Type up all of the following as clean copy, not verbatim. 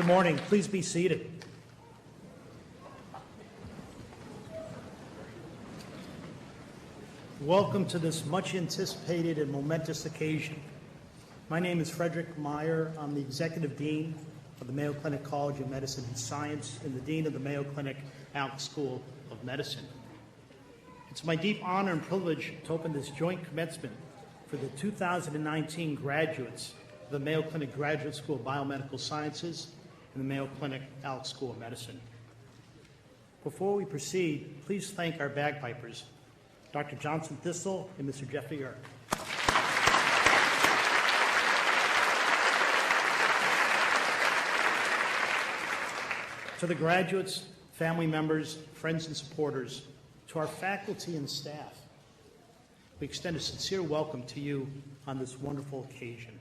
Good morning. Please be seated. Welcome to this much anticipated and momentous occasion. My name is Frederick Meyer. I'm the Executive Dean of the Mayo Clinic College of Medicine and Science and the Dean of the Mayo Clinic Alex School of Medicine. It's my deep honor and privilege to open this joint commencement for the 2019 graduates of the Mayo Clinic Graduate School of Biomedical Sciences and the Mayo Clinic Alex School of Medicine. Before we proceed, please thank our bagpipers, Dr. Johnson Thistle and Mr. Jeffrey Yerk. To the graduates, family members, friends and supporters, to our faculty and staff, we extend a sincere welcome to you on this wonderful occasion.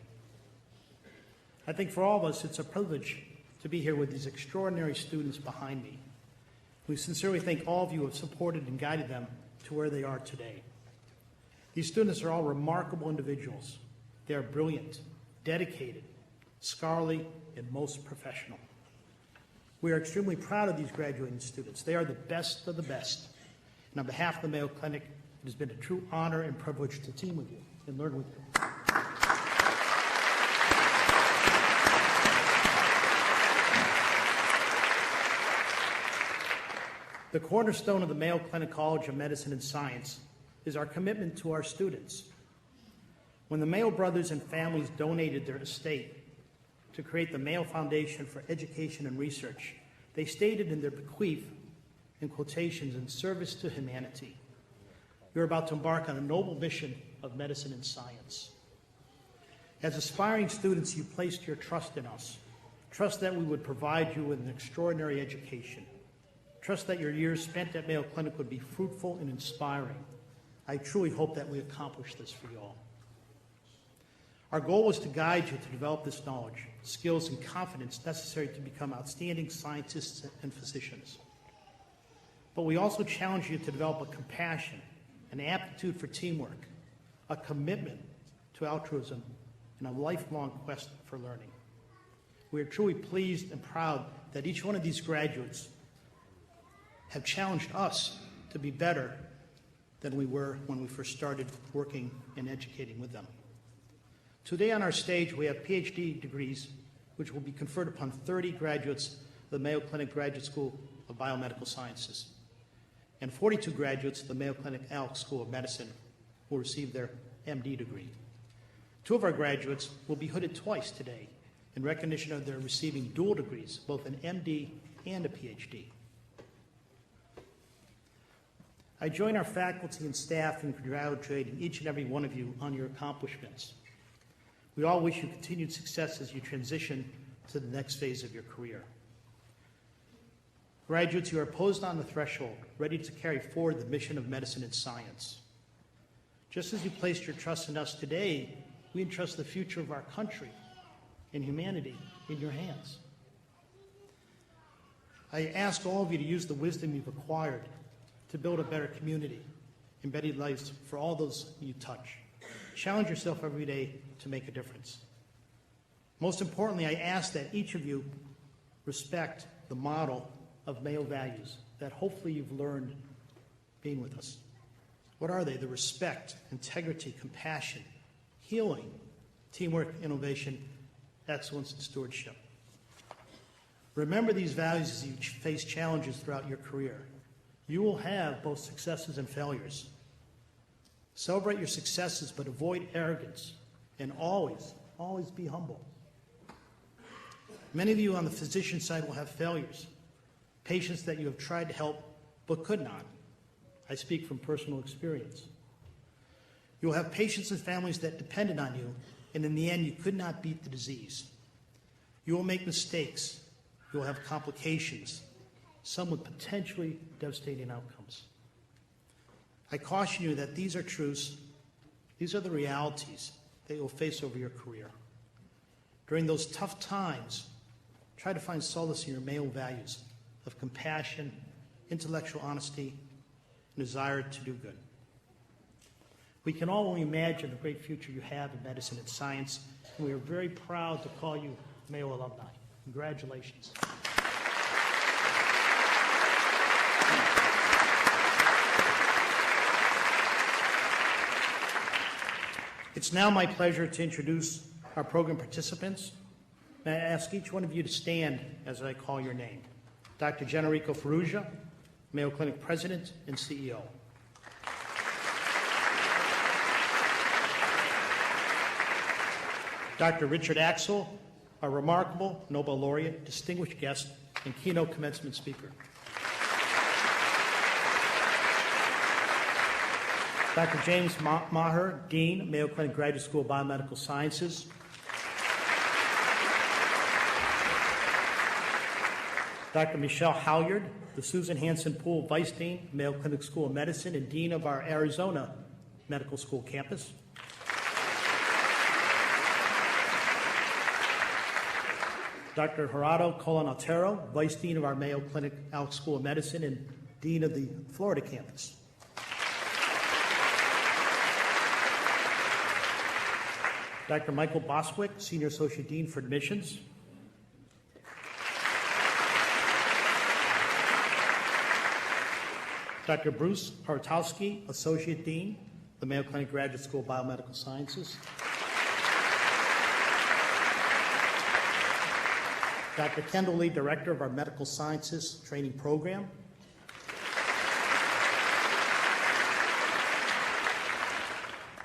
I think for all of us, it's a privilege to be here with these extraordinary students behind me. We sincerely thank all of you who have supported and guided them to where they are today. These students are all remarkable individuals. They are brilliant, dedicated, scholarly, and most professional. We are extremely proud of these graduating students. They are the best of the best. And on behalf of the Mayo Clinic, it has been a true honor and privilege to team with you and learn with you. The cornerstone of the Mayo Clinic College of Medicine and Science is our commitment to our students. When the Mayo brothers and families donated their estate to create the Mayo Foundation for Education and Research, they stated in their bequeath, in quotations, "in service to humanity." You're about to embark on a noble mission of medicine and science. As aspiring students, you placed your trust in us. Trust that we would provide you with an extraordinary education. Trust that your years spent at Mayo Clinic would be fruitful and inspiring. I truly hope that we accomplish this for you all. Our goal is to guide you to develop this knowledge, skills, and confidence necessary to become outstanding scientists and physicians. But we also challenge you to develop a compassion, an aptitude for teamwork, a commitment to altruism, and a lifelong quest for learning. We are truly pleased and proud that each one of these graduates have challenged us to be better than we were when we first started working and educating with them. Today on our stage, we have PhD degrees, which will be conferred upon 30 graduates of the Mayo Clinic Graduate School of Biomedical Sciences, and 42 graduates of the Mayo Clinic Alex School of Medicine will receive their MD degree. 2 of our graduates will be hooded twice today in recognition of their receiving dual degrees, both an MD and a PhD. I join our faculty and staff in congratulating each and every one of you on your accomplishments. We all wish you continued success as you transition to the next phase of your career. Graduates, you are posed on the threshold, ready to carry forward the mission of medicine and science. Just as you placed your trust in us today, we entrust the future of our country and humanity in your hands. I ask all of you to use the wisdom you've acquired to build a better community and better lives for all those you touch. Challenge yourself every day to make a difference. Most importantly, I ask that each of you respect the model of Mayo values that hopefully you've learned being with us. What are they? The respect, integrity, compassion, healing, teamwork, innovation, excellence, and stewardship. Remember these values as you face challenges throughout your career. You will have both successes and failures. Celebrate your successes, but avoid arrogance, and always be humble. Many of you on the physician side will have failures, patients that you have tried to help but could not. I speak from personal experience. You will have patients and families that depended on you, and in the end, you could not beat the disease. You will make mistakes. You will have complications, some with potentially devastating outcomes. I caution you that these are truths, these are the realities that you'll face over your career. During those tough times, try to find solace in your Mayo values of compassion, intellectual honesty, and desire to do good. We can all only imagine the great future you have in medicine and science, and we are very proud to call you Mayo alumni. Congratulations. It's now my pleasure to introduce our program participants. May I ask each one of you to stand as I call your name. Dr. Generico Ferrugia, Mayo Clinic President and CEO. Dr. Richard Axel, our remarkable Nobel laureate, distinguished guest, and keynote commencement speaker. Dr. James Maher, Dean, Mayo Clinic Graduate School of Biomedical Sciences. Dr. Michelle Halyard, the Susan Hansen Poole Vice Dean, Mayo Clinic School of Medicine, and Dean of our Arizona Medical School campus. Dr. Gerardo Colon Otero, Vice Dean of our Mayo Clinic Alex School of Medicine and Dean of the Florida campus. Dr. Michael Boswick, Senior Associate Dean for Admissions. Dr. Bruce Hartowski, Associate Dean, the Mayo Clinic Graduate School of Biomedical Sciences. Dr. Kendall Lee, Director of our Medical Sciences Training Program.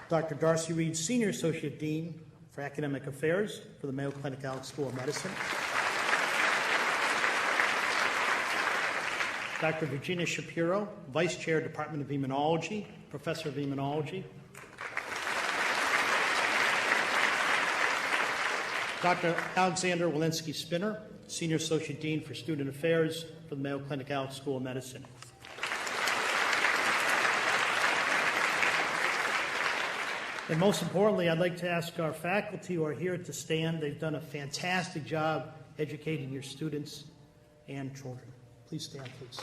Dr. Darcy Reed, Senior Associate Dean for Academic Affairs for the Mayo Clinic Alex School of Medicine. Dr. Virginia Shapiro, Vice Chair, Department of Immunology, Professor of Immunology. Dr. Alexander Walensky Spinner, Senior Associate Dean for Student Affairs for the Mayo Clinic Alex School of Medicine. And most importantly, I'd like to ask our faculty who are here to stand. They've done a fantastic job educating your students and children. Please stand, please.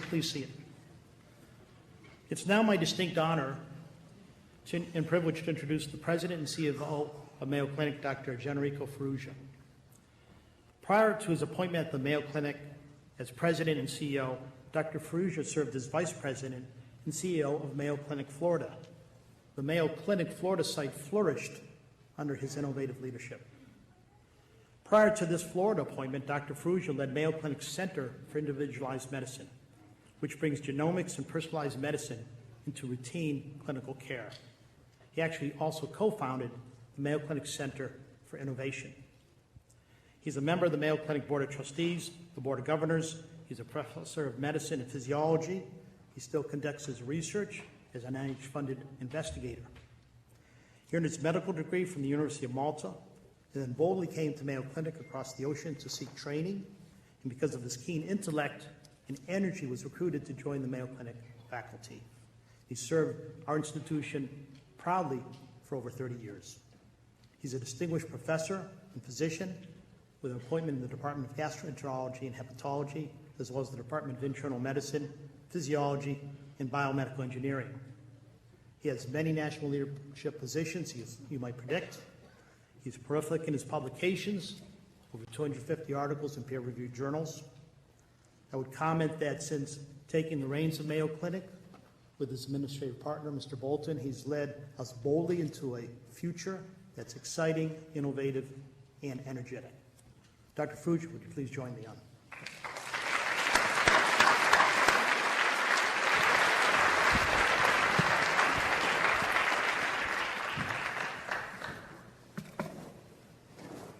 Please see it. It's now my distinct honor and privilege to introduce the President and CFO of Mayo Clinic, Dr. Generico Ferrugia. Prior to his appointment at the Mayo Clinic as President and CEO, Dr. Ferrugia served as Vice President and CEO of Mayo Clinic, Florida. The Mayo Clinic, Florida site flourished under his innovative leadership. Prior to this Florida appointment, Dr. Ferrugia led Mayo Clinic's Center for Individualized Medicine, which brings genomics and personalized medicine into routine clinical care. He actually also co-founded the Mayo Clinic Center for Innovation. He's a member of the Mayo Clinic Board of Trustees, the Board of Governors. He's a professor of medicine and physiology. He still conducts his research as an NIH-funded investigator. He earned his medical degree from the University of Malta and then boldly came to Mayo Clinic across the ocean to seek training. And because of his keen intellect and energy, was recruited to join the Mayo Clinic faculty. He served our institution proudly for over 30 years. He's a distinguished professor and physician with an appointment in the Department of Gastroenterology and Hepatology, as well as the Department of Internal Medicine, Physiology, and Biomedical Engineering. He has many national leadership positions, you might predict. He's prolific in his publications, over 250 articles in peer-reviewed journals. I would comment that since taking the reins of Mayo Clinic, with his administrative partner, Mr. Bolton, he's led us boldly into a future that's exciting, innovative, and energetic. Dr. Ferrugia, would you please join me on?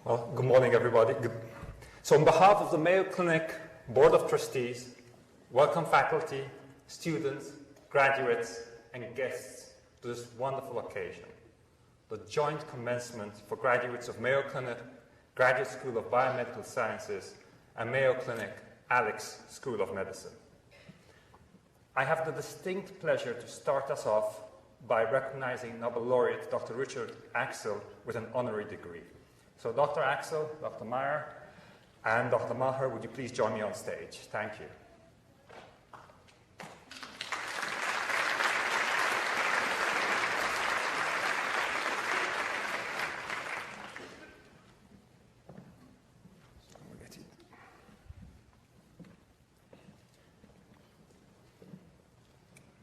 Well, good morning, everybody. So on behalf of the Mayo Clinic Board of Trustees, welcome faculty, students, graduates, and guests to this wonderful occasion, the joint commencement for graduates of Mayo Clinic Graduate School of Biomedical Sciences and Mayo Clinic Alex School of Medicine. I have the distinct pleasure to start us off by recognizing Nobel laureate Dr. Richard Axel with an honorary degree. So Dr. Axel, Dr. Meyer, And Dr. Maher, would you please join me on stage? Thank you.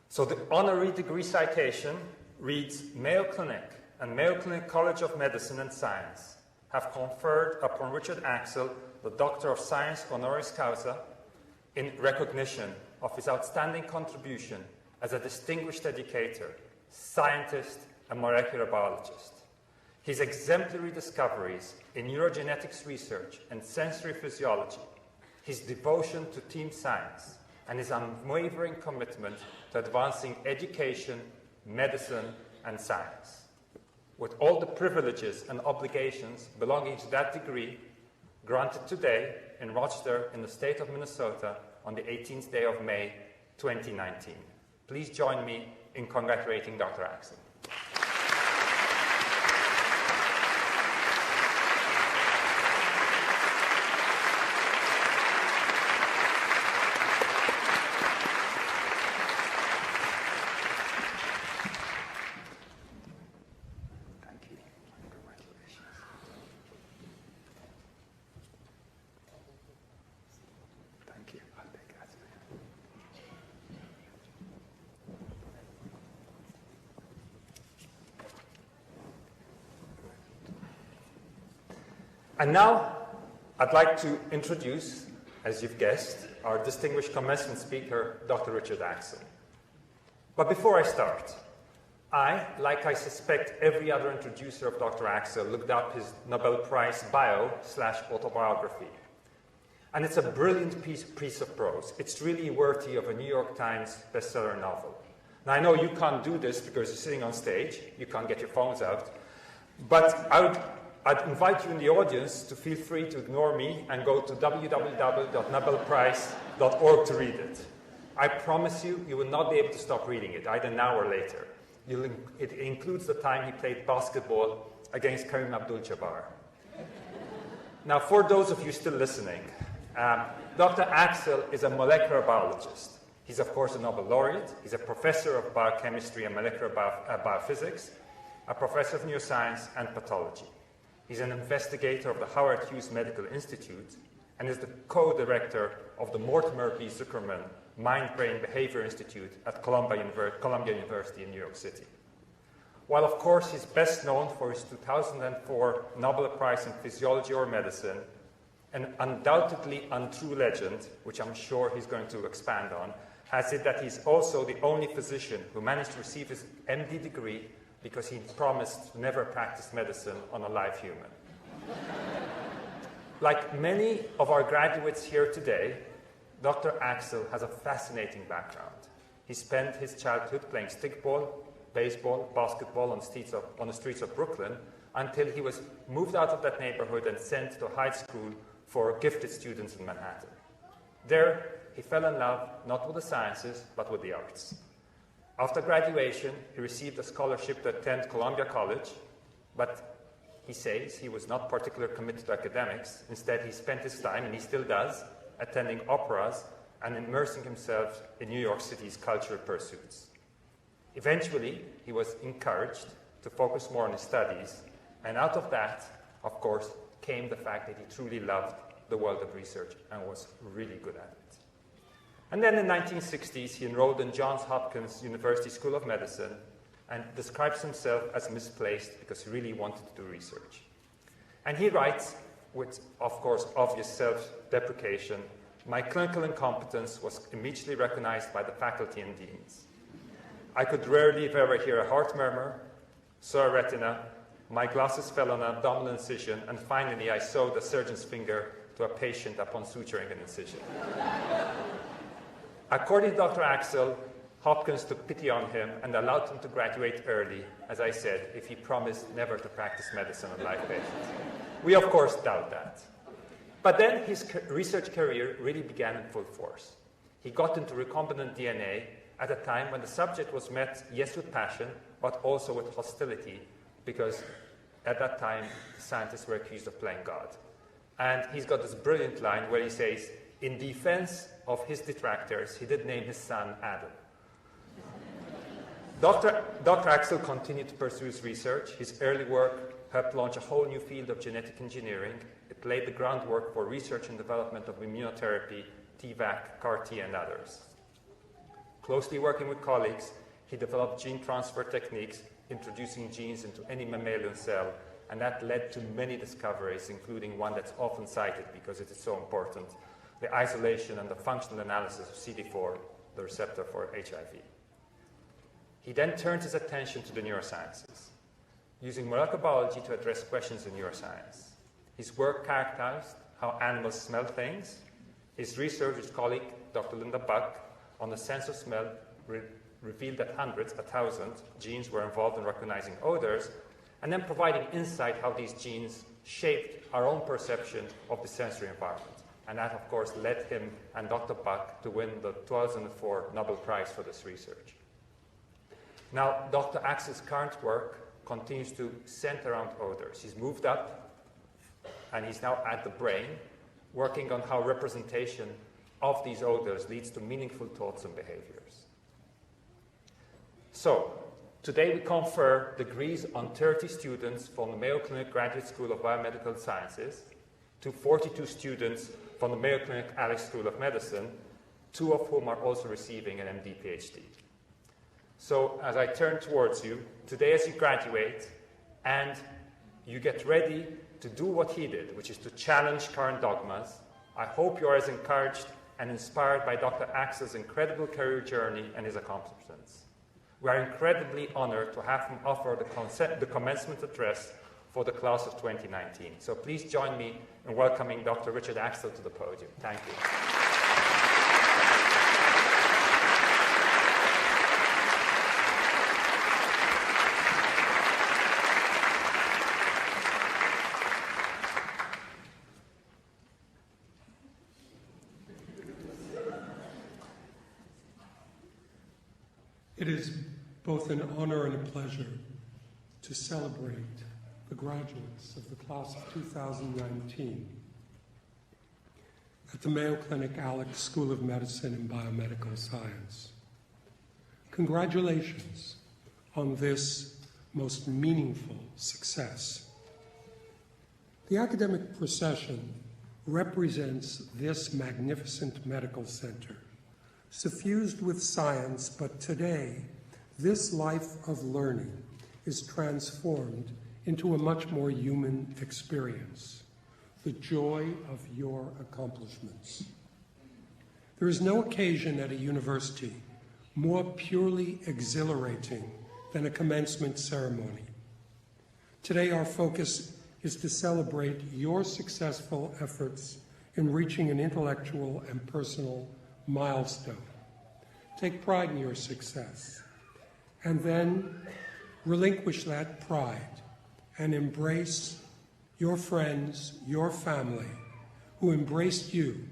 So the honorary degree citation reads, Mayo Clinic and Mayo Clinic College of Medicine and Science have conferred upon Richard Axel the Doctor of Science honoris causa in recognition of his outstanding contribution as a distinguished educator, scientist, and molecular biologist. His exemplary discoveries in neurogenetics research and sensory physiology, his devotion to team science, and his unwavering commitment to advancing education, medicine, and science. With all the privileges and obligations belonging to that degree, granted today in Rochester in the state of Minnesota on the 18th day of May, 2019. Please join me in congratulating Dr. Axel. And now, I'd like to introduce, as you've guessed, our distinguished commencement speaker, Dr. Richard Axel. But before I start, I, like I suspect every other introducer of Dr. Axel, looked up his Nobel Prize bio/autobiography. And it's a brilliant piece of prose. It's really worthy of a New York Times bestseller novel. Now, I know you can't do this because you're sitting on stage. You can't get your phones out. But I'd invite you in the audience to feel free to ignore me and go to www.nobelprize.org to read it. I promise you, you will not be able to stop reading it, either now or later. It includes the time he played basketball against Kareem Abdul-Jabbar. Now, for those of you still listening, Dr. Axel is a molecular biologist. He's, of course, a Nobel laureate. He's a professor of biochemistry and molecular biophysics, a professor of neuroscience and pathology. He's an investigator of the Howard Hughes Medical Institute and is the co-director of the Mortimer B. Zuckerman Mind-Brain Behavior Institute at Columbia University in New York City. While, of course, he's best known for his 2004 Nobel Prize in Physiology or Medicine, an undoubtedly untrue legend, which I'm sure he's going to expand on, has it that he's also the only physician who managed to receive his MD degree because he promised to never practice medicine on a live human. Like many of our graduates here today, Dr. Axel has a fascinating background. He spent his childhood playing stickball, baseball, basketball on the streets of Brooklyn until he was moved out of that neighborhood and sent to high school for gifted students in Manhattan. There, he fell in love not with the sciences, but with the arts. After graduation, he received a scholarship to attend Columbia College, but he says he was not particularly committed to academics. Instead, he spent his time, and he still does, attending operas and immersing himself in New York City's cultural pursuits. Eventually, he was encouraged to focus more on his studies, and out of that, of course, came the fact that he truly loved the world of research and was really good at it. And then in the 1960s, he enrolled in Johns Hopkins University School of Medicine and describes himself as misplaced because he really wanted to do research. And he writes, with, of course, obvious self-deprecation, my clinical incompetence was immediately recognized by the faculty and deans. I could rarely, if ever, hear a heart murmur, saw a retina, my glasses fell on an abdominal incision, and finally I sewed a surgeon's finger to a patient upon suturing an incision. According to Dr. Axel, Hopkins took pity on him and allowed him to graduate early, as I said, if he promised never to practice medicine on live patients. We, of course, doubt that. But then his research career really began in full force. He got into recombinant DNA at a time when the subject was met, yes, with passion, but also with hostility, because at that time, scientists were accused of playing God. And he's got this brilliant line where he says, in defense of his detractors, he did name his son Adam. Dr. Axel continued to pursue his research. His early work helped launch a whole new field of genetic engineering. It laid the groundwork for research and development of immunotherapy, TVAC, CAR-T, and others. Closely working with colleagues, he developed gene transfer techniques, introducing genes into any mammalian cell, and that led to many discoveries, including one that's often cited because it is so important, the isolation and the functional analysis of CD4, the receptor for HIV. He then turned his attention to the neurosciences, using molecular biology to address questions in neuroscience. His work characterized how animals smell things. His research with colleague, Dr. Linda Buck, on the sense of smell revealed that hundreds, 1,000 genes were involved in recognizing odors, and then providing insight how these genes shaped our own perception of the sensory environment. And that, of course, led him and Dr. Buck to win the 2004 Nobel Prize for this research. Now, Dr. Axel's current work continues to center around odors. He's moved up, and he's now at the brain, working on how representation of these odors leads to meaningful thoughts and behaviors. So, today we confer degrees on 30 students from the Mayo Clinic Graduate School of Biomedical Sciences to 42 students from the Mayo Clinic Alix School of Medicine, 2 of whom are also receiving an MD PhD. So, as I turn towards you, today as you graduate and you get ready to do what he did, which is to challenge current dogmas, I hope you are as encouraged and inspired by Dr. Axel's incredible career journey and his accomplishments. We are incredibly honored to have him offer the commencement address for the class of 2019. So please join me in welcoming Dr. Richard Axel to the podium. Thank you. It is both an honor and a pleasure to celebrate the graduates of the class of 2019 at the Mayo Clinic Alix School of Medicine and Biomedical Science. Congratulations on this most meaningful success. The academic procession represents this magnificent medical center, suffused with science, but today, this life of learning is transformed into a much more human experience, the joy of your accomplishments. There is no occasion at a university more purely exhilarating than a commencement ceremony. Today, our focus is to celebrate your successful efforts in reaching an intellectual and personal milestone. Take pride in your success, and then relinquish that pride and embrace your friends, your family, who embraced you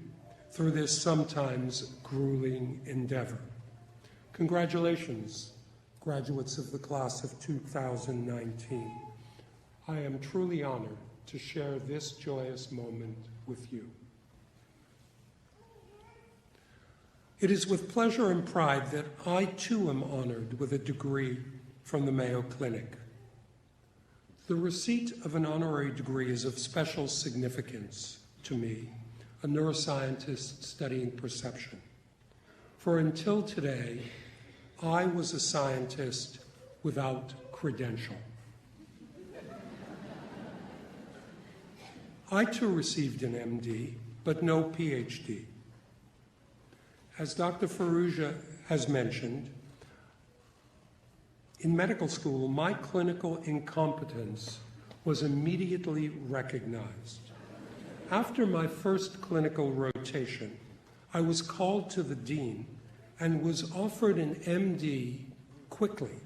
through this sometimes grueling endeavor. Congratulations, graduates of the class of 2019. I am truly honored to share this joyous moment with you. It is with pleasure and pride that I too am honored with a degree from the Mayo Clinic. The receipt of an honorary degree is of special significance to me, a neuroscientist studying perception. For until today, I was a scientist without credential. I too received an MD, but no PhD. As Dr. Farrugia has mentioned, in medical school, my clinical incompetence was immediately recognized. After my first clinical rotation, I was called to the dean and was offered an MD quickly,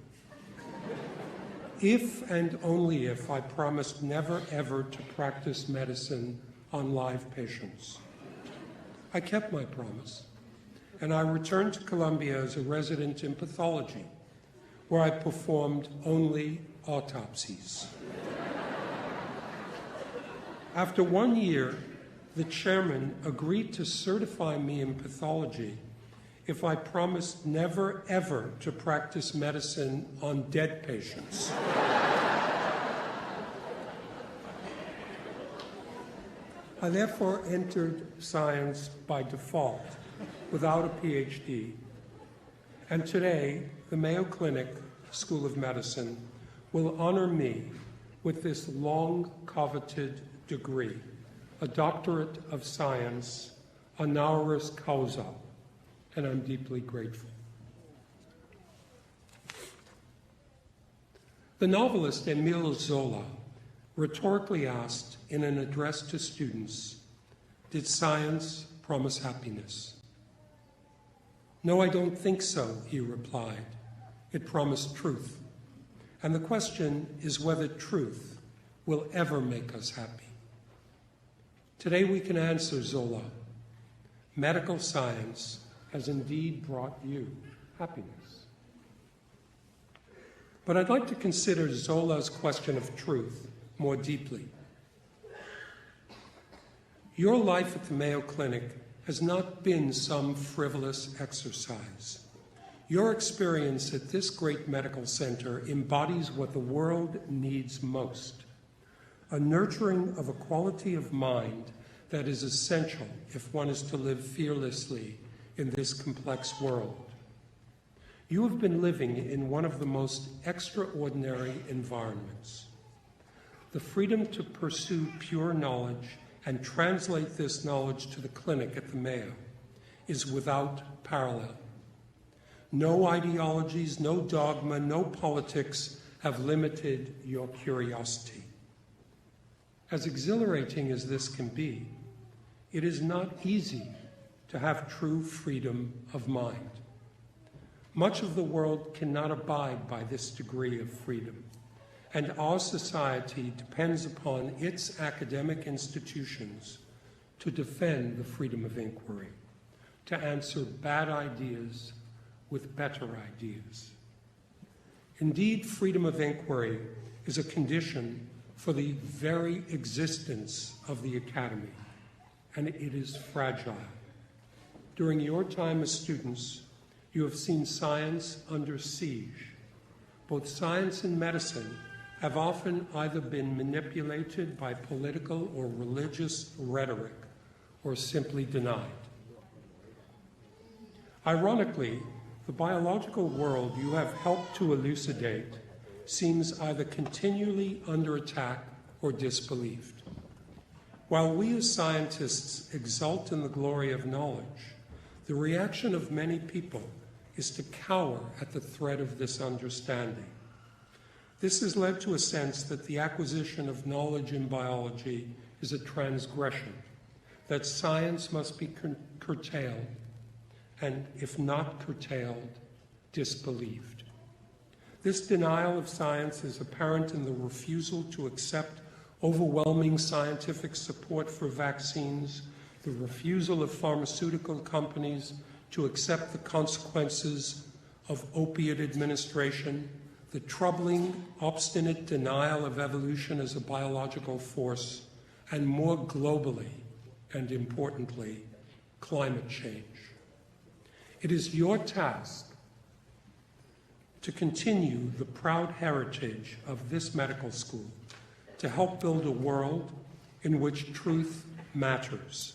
if and only if I promised never ever to practice medicine on live patients. I kept my promise, and I returned to Columbia as a resident in pathology, where I performed only autopsies. After 1 year, the chairman agreed to certify me in pathology if I promised never, ever to practice medicine on dead patients. I therefore entered science by default, without a PhD. And today, the Mayo Clinic School of Medicine will honor me with this long-coveted degree, a doctorate of science, honoris causa, and I'm deeply grateful. The novelist Émile Zola rhetorically asked in an address to students, "Did science promise happiness?" "No, I don't think so," he replied. "It promised truth. And the question is whether truth will ever make us happy." Today we can answer Zola. Medical science has indeed brought you happiness. But I'd like to consider Zola's question of truth more deeply. Your life at the Mayo Clinic has not been some frivolous exercise. Your experience at this great medical center embodies what the world needs most, a nurturing of a quality of mind that is essential if one is to live fearlessly in this complex world. You have been living in one of the most extraordinary environments. The freedom to pursue pure knowledge and translate this knowledge to the clinic at the Mayo is without parallel. No ideologies, no dogma, no politics have limited your curiosity. As exhilarating as this can be, it is not easy to have true freedom of mind. Much of the world cannot abide by this degree of freedom, and our society depends upon its academic institutions to defend the freedom of inquiry, to answer bad ideas with better ideas. Indeed, freedom of inquiry is a condition for the very existence of the academy, and it is fragile. During your time as students, you have seen science under siege. Both science and medicine have often either been manipulated by political or religious rhetoric or simply denied. Ironically, the biological world you have helped to elucidate seems either continually under attack or disbelieved. While we as scientists exult in the glory of knowledge, the reaction of many people is to cower at the threat of this understanding. This has led to a sense that the acquisition of knowledge in biology is a transgression, that science must be curtailed, and if not curtailed, disbelieved. This denial of science is apparent in the refusal to accept overwhelming scientific support for vaccines, the refusal of pharmaceutical companies to accept the consequences of opiate administration, the troubling, obstinate denial of evolution as a biological force, and more globally, and importantly, climate change. It is your task to continue the proud heritage of this medical school, to help build a world in which truth matters,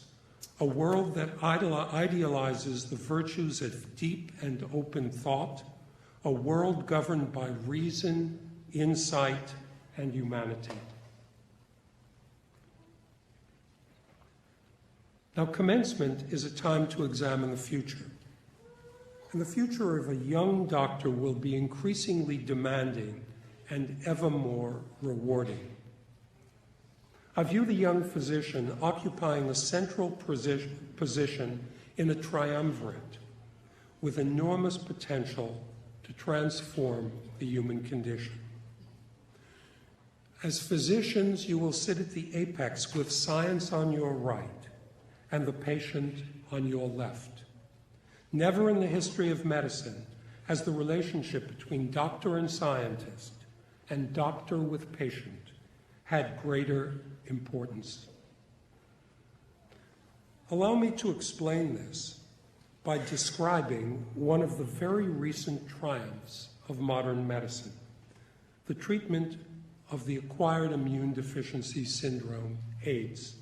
a world that idealizes the virtues of deep and open thought, a world governed by reason, insight, and humanity. Now, commencement is a time to examine the future. And the future of a young doctor will be increasingly demanding and ever more rewarding. I view the young physician occupying a central position in a triumvirate with enormous potential to transform the human condition. As physicians, you will sit at the apex with science on your right and the patient on your left. Never in the history of medicine has the relationship between doctor and scientist and doctor with patient had greater importance. Allow me to explain this by describing one of the very recent triumphs of modern medicine, the treatment of the acquired immune deficiency syndrome, AIDS.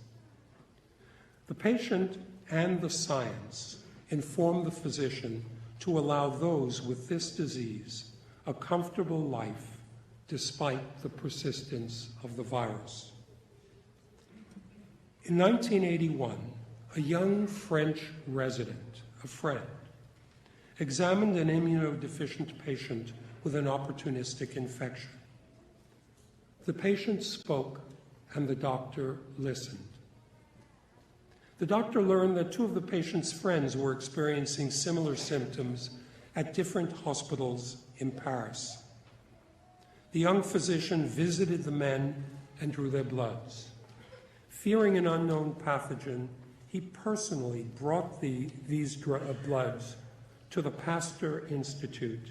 The patient and the science inform the physician to allow those with this disease a comfortable life despite the persistence of the virus. In 1981, a young French resident, a friend, examined an immunodeficient patient with an opportunistic infection. The patient spoke and the doctor listened. The doctor learned that two of the patient's friends were experiencing similar symptoms at different hospitals in Paris. The young physician visited the men and drew their bloods. Fearing an unknown pathogen, he personally brought these bloods to the Pasteur Institute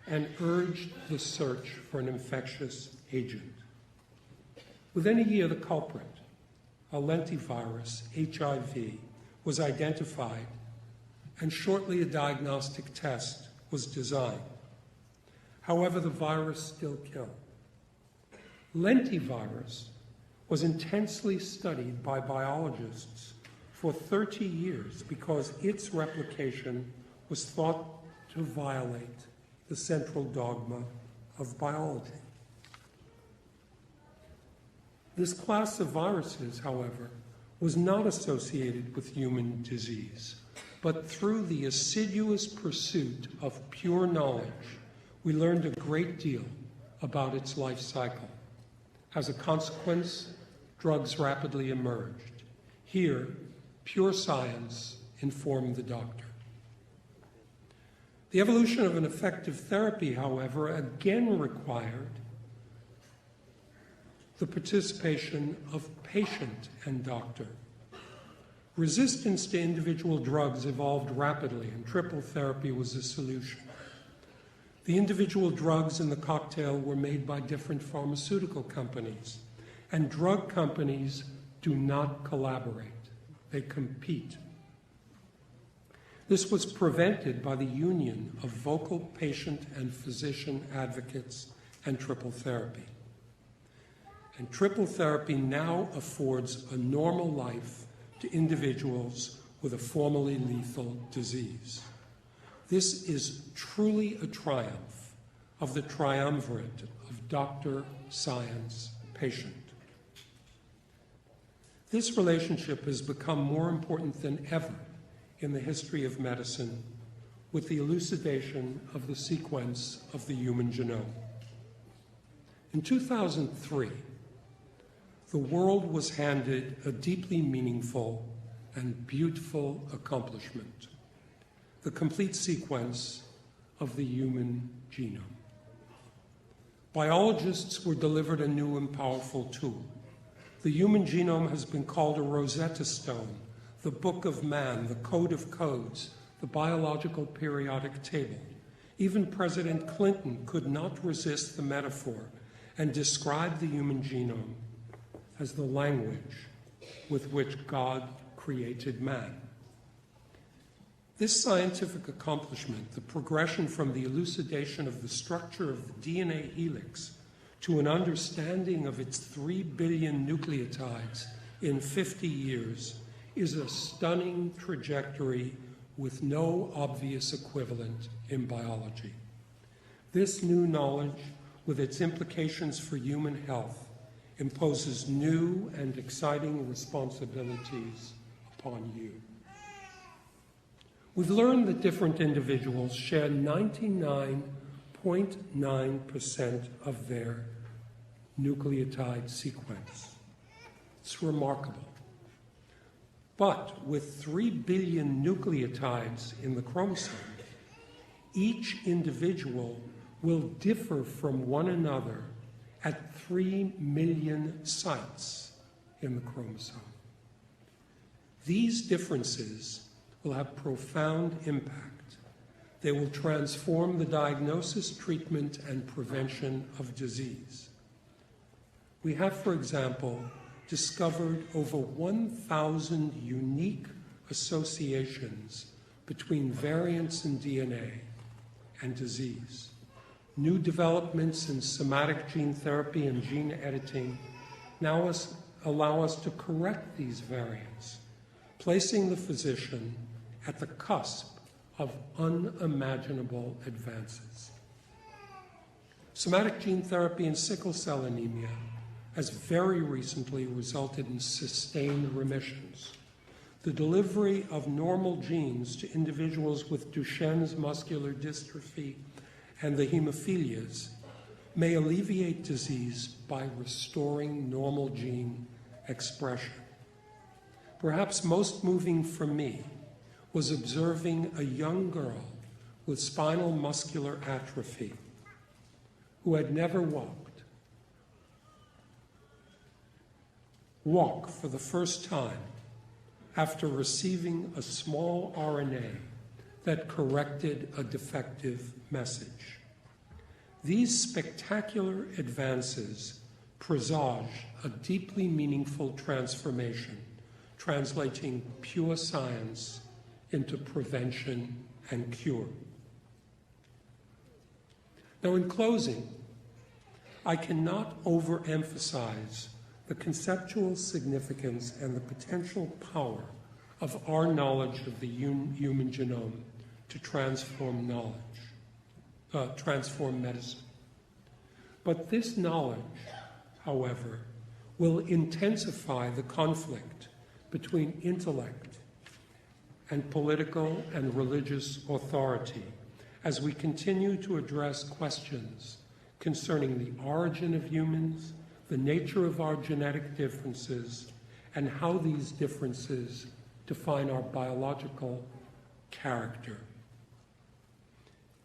and urged the search for an infectious agent. Within a year, the culprit, a lentivirus, HIV, was identified, and shortly a diagnostic test was designed. However, the virus still killed. Lentivirus was intensely studied by biologists for 30 years because its replication was thought to violate the central dogma of biology. This class of viruses, however, was not associated with human disease, but through the assiduous pursuit of pure knowledge, we learned a great deal about its life cycle. As a consequence, drugs rapidly emerged. Here, pure science informed the doctor. The evolution of an effective therapy, however, again required the participation of patient and doctor. Resistance to individual drugs evolved rapidly, and triple therapy was the solution. The individual drugs in the cocktail were made by different pharmaceutical companies, and drug companies do not collaborate. They compete. This was prevented by the union of vocal patient and physician advocates and triple therapy. And triple therapy now affords a normal life to individuals with a formerly lethal disease. This is truly a triumph of the triumvirate of doctor, science, patient. This relationship has become more important than ever in the history of medicine with the elucidation of the sequence of the human genome. In 2003, the world was handed a deeply meaningful and beautiful accomplishment, the complete sequence of the human genome. Biologists were delivered a new and powerful tool. The human genome has been called a Rosetta Stone, the Book of Man, the Code of Codes, the Biological Periodic Table. Even President Clinton could not resist the metaphor and describe the human genome as the language with which God created man. This scientific accomplishment, the progression from the elucidation of the structure of the DNA helix to an understanding of its 3 billion nucleotides in 50 years, is a stunning trajectory with no obvious equivalent in biology. This new knowledge, with its implications for human health, imposes new and exciting responsibilities upon you. We've learned that different individuals share 99.9% of their nucleotide sequence. It's remarkable. But with 3 billion nucleotides in the chromosome, each individual will differ from one another at 3 million sites in the chromosome. These differences will have profound impact. They will transform the diagnosis, treatment, and prevention of disease. We have, for example, discovered over 1,000 unique associations between variants in DNA and disease. New developments in somatic gene therapy and gene editing now allow us to correct these variants, placing the physician at the cusp of unimaginable advances. Somatic gene therapy in sickle cell anemia has very recently resulted in sustained remissions. The delivery of normal genes to individuals with Duchenne's muscular dystrophy and the hemophilias may alleviate disease by restoring normal gene expression. Perhaps most moving for me was observing a young girl with spinal muscular atrophy who had never walk for the first time after receiving a small RNA that corrected a defective message. These spectacular advances presage a deeply meaningful transformation, translating pure science into prevention and cure. Now, in closing, I cannot overemphasize the conceptual significance and the potential power of our knowledge of the human genome to transform medicine. But this knowledge, however, will intensify the conflict between intellect and political and religious authority as we continue to address questions concerning the origin of humans, the nature of our genetic differences, and how these differences define our biological character.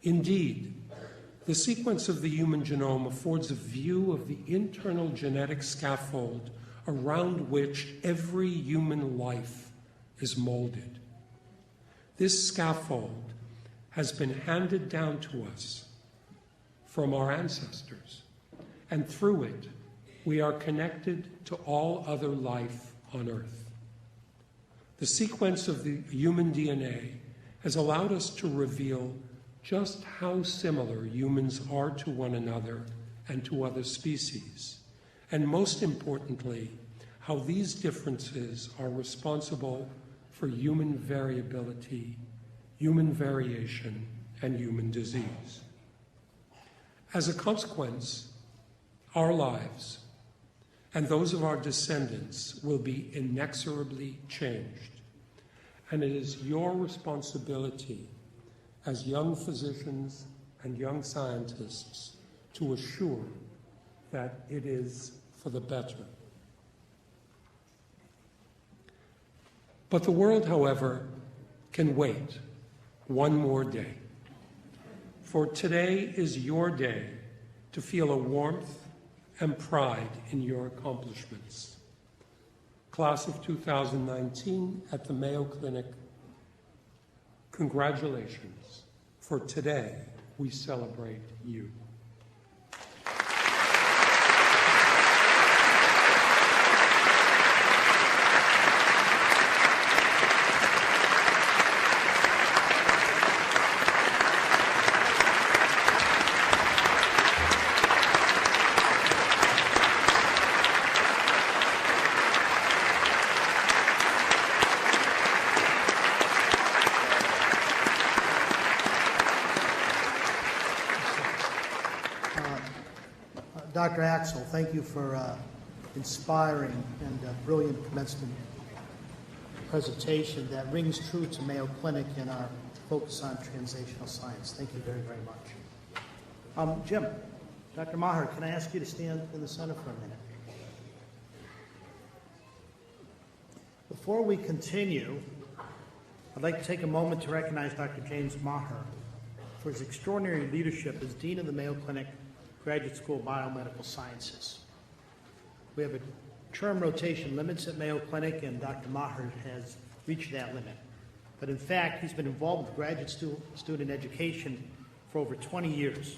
Indeed, the sequence of the human genome affords a view of the internal genetic scaffold around which every human life is molded. This scaffold has been handed down to us from our ancestors, and through it, we are connected to all other life on Earth. The sequence of the human DNA has allowed us to reveal just how similar humans are to one another and to other species, and most importantly, how these differences are responsible for human variability, human variation, and human disease. As a consequence, our lives and those of our descendants will be inexorably changed. And it is your responsibility as young physicians and young scientists to assure that it is for the better. But the world, however, can wait one more day. For today is your day to feel a warmth and pride in your accomplishments. Class of 2019 at the Mayo Clinic, congratulations, for today we celebrate you. Dr. Axel, thank you for inspiring and brilliant commencement presentation that rings true to Mayo Clinic and our focus on translational science. Thank you very, very much. Jim, Dr. Maher, can I ask you to stand in the center for a minute? Before we continue, I'd like to take a moment to recognize Dr. James Maher for his extraordinary leadership as Dean of the Mayo Clinic Graduate School of Biomedical Sciences. We have a term rotation limits at Mayo Clinic, and Dr. Maher has reached that limit. But in fact, he's been involved with graduate student education for over 20 years.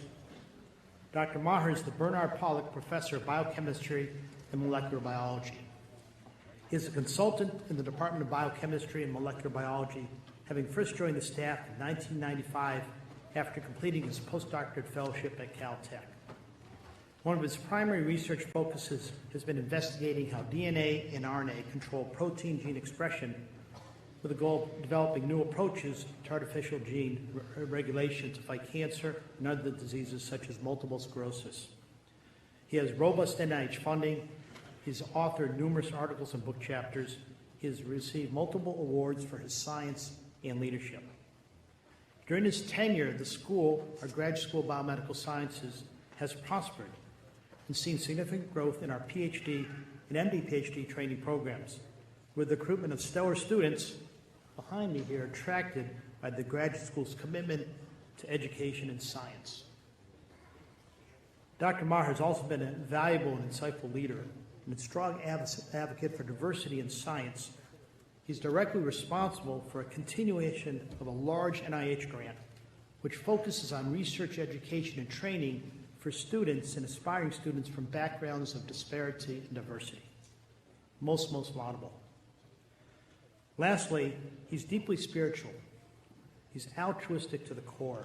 Dr. Maher is the Bernard Pollack Professor of Biochemistry and Molecular Biology. He is a consultant in the Department of Biochemistry and Molecular Biology, having first joined the staff in 1995 after completing his postdoctorate fellowship at Caltech. One of his primary research focuses has been investigating how DNA and RNA control protein gene expression with the goal of developing new approaches to artificial gene regulation to fight cancer and other diseases such as multiple sclerosis. He has robust NIH funding. He's authored numerous articles and book chapters. He has received multiple awards for his science and leadership. During his tenure at the school, our Graduate School of Biomedical Sciences has prospered and seen significant growth in our PhD and MD PhD training programs, with the recruitment of stellar students behind me here attracted by the graduate school's commitment to education and science. Dr. Maher has also been a valuable and insightful leader and a strong advocate for diversity in science. He's directly responsible for a continuation of a large NIH grant, which focuses on research, education, and training for students and aspiring students from backgrounds of disparity and diversity. Most laudable. Lastly, he's deeply spiritual. He's altruistic to the core.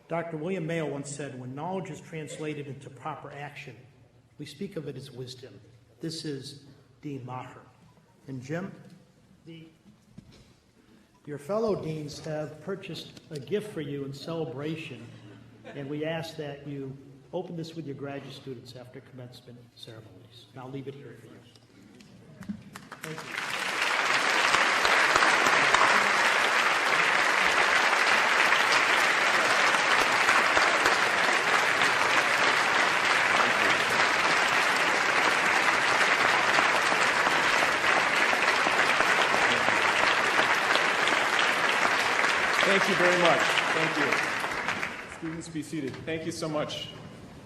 Dr. William Mayo once said, when knowledge is translated into proper action, we speak of it as wisdom. This is Dean Maher. And Jim, your fellow deans have purchased a gift for you in celebration, and we ask that you open this with your graduate students after commencement ceremonies. And I'll leave it here for you. Thank you. Thank you very much. Thank you. Students, be seated. Thank you so much.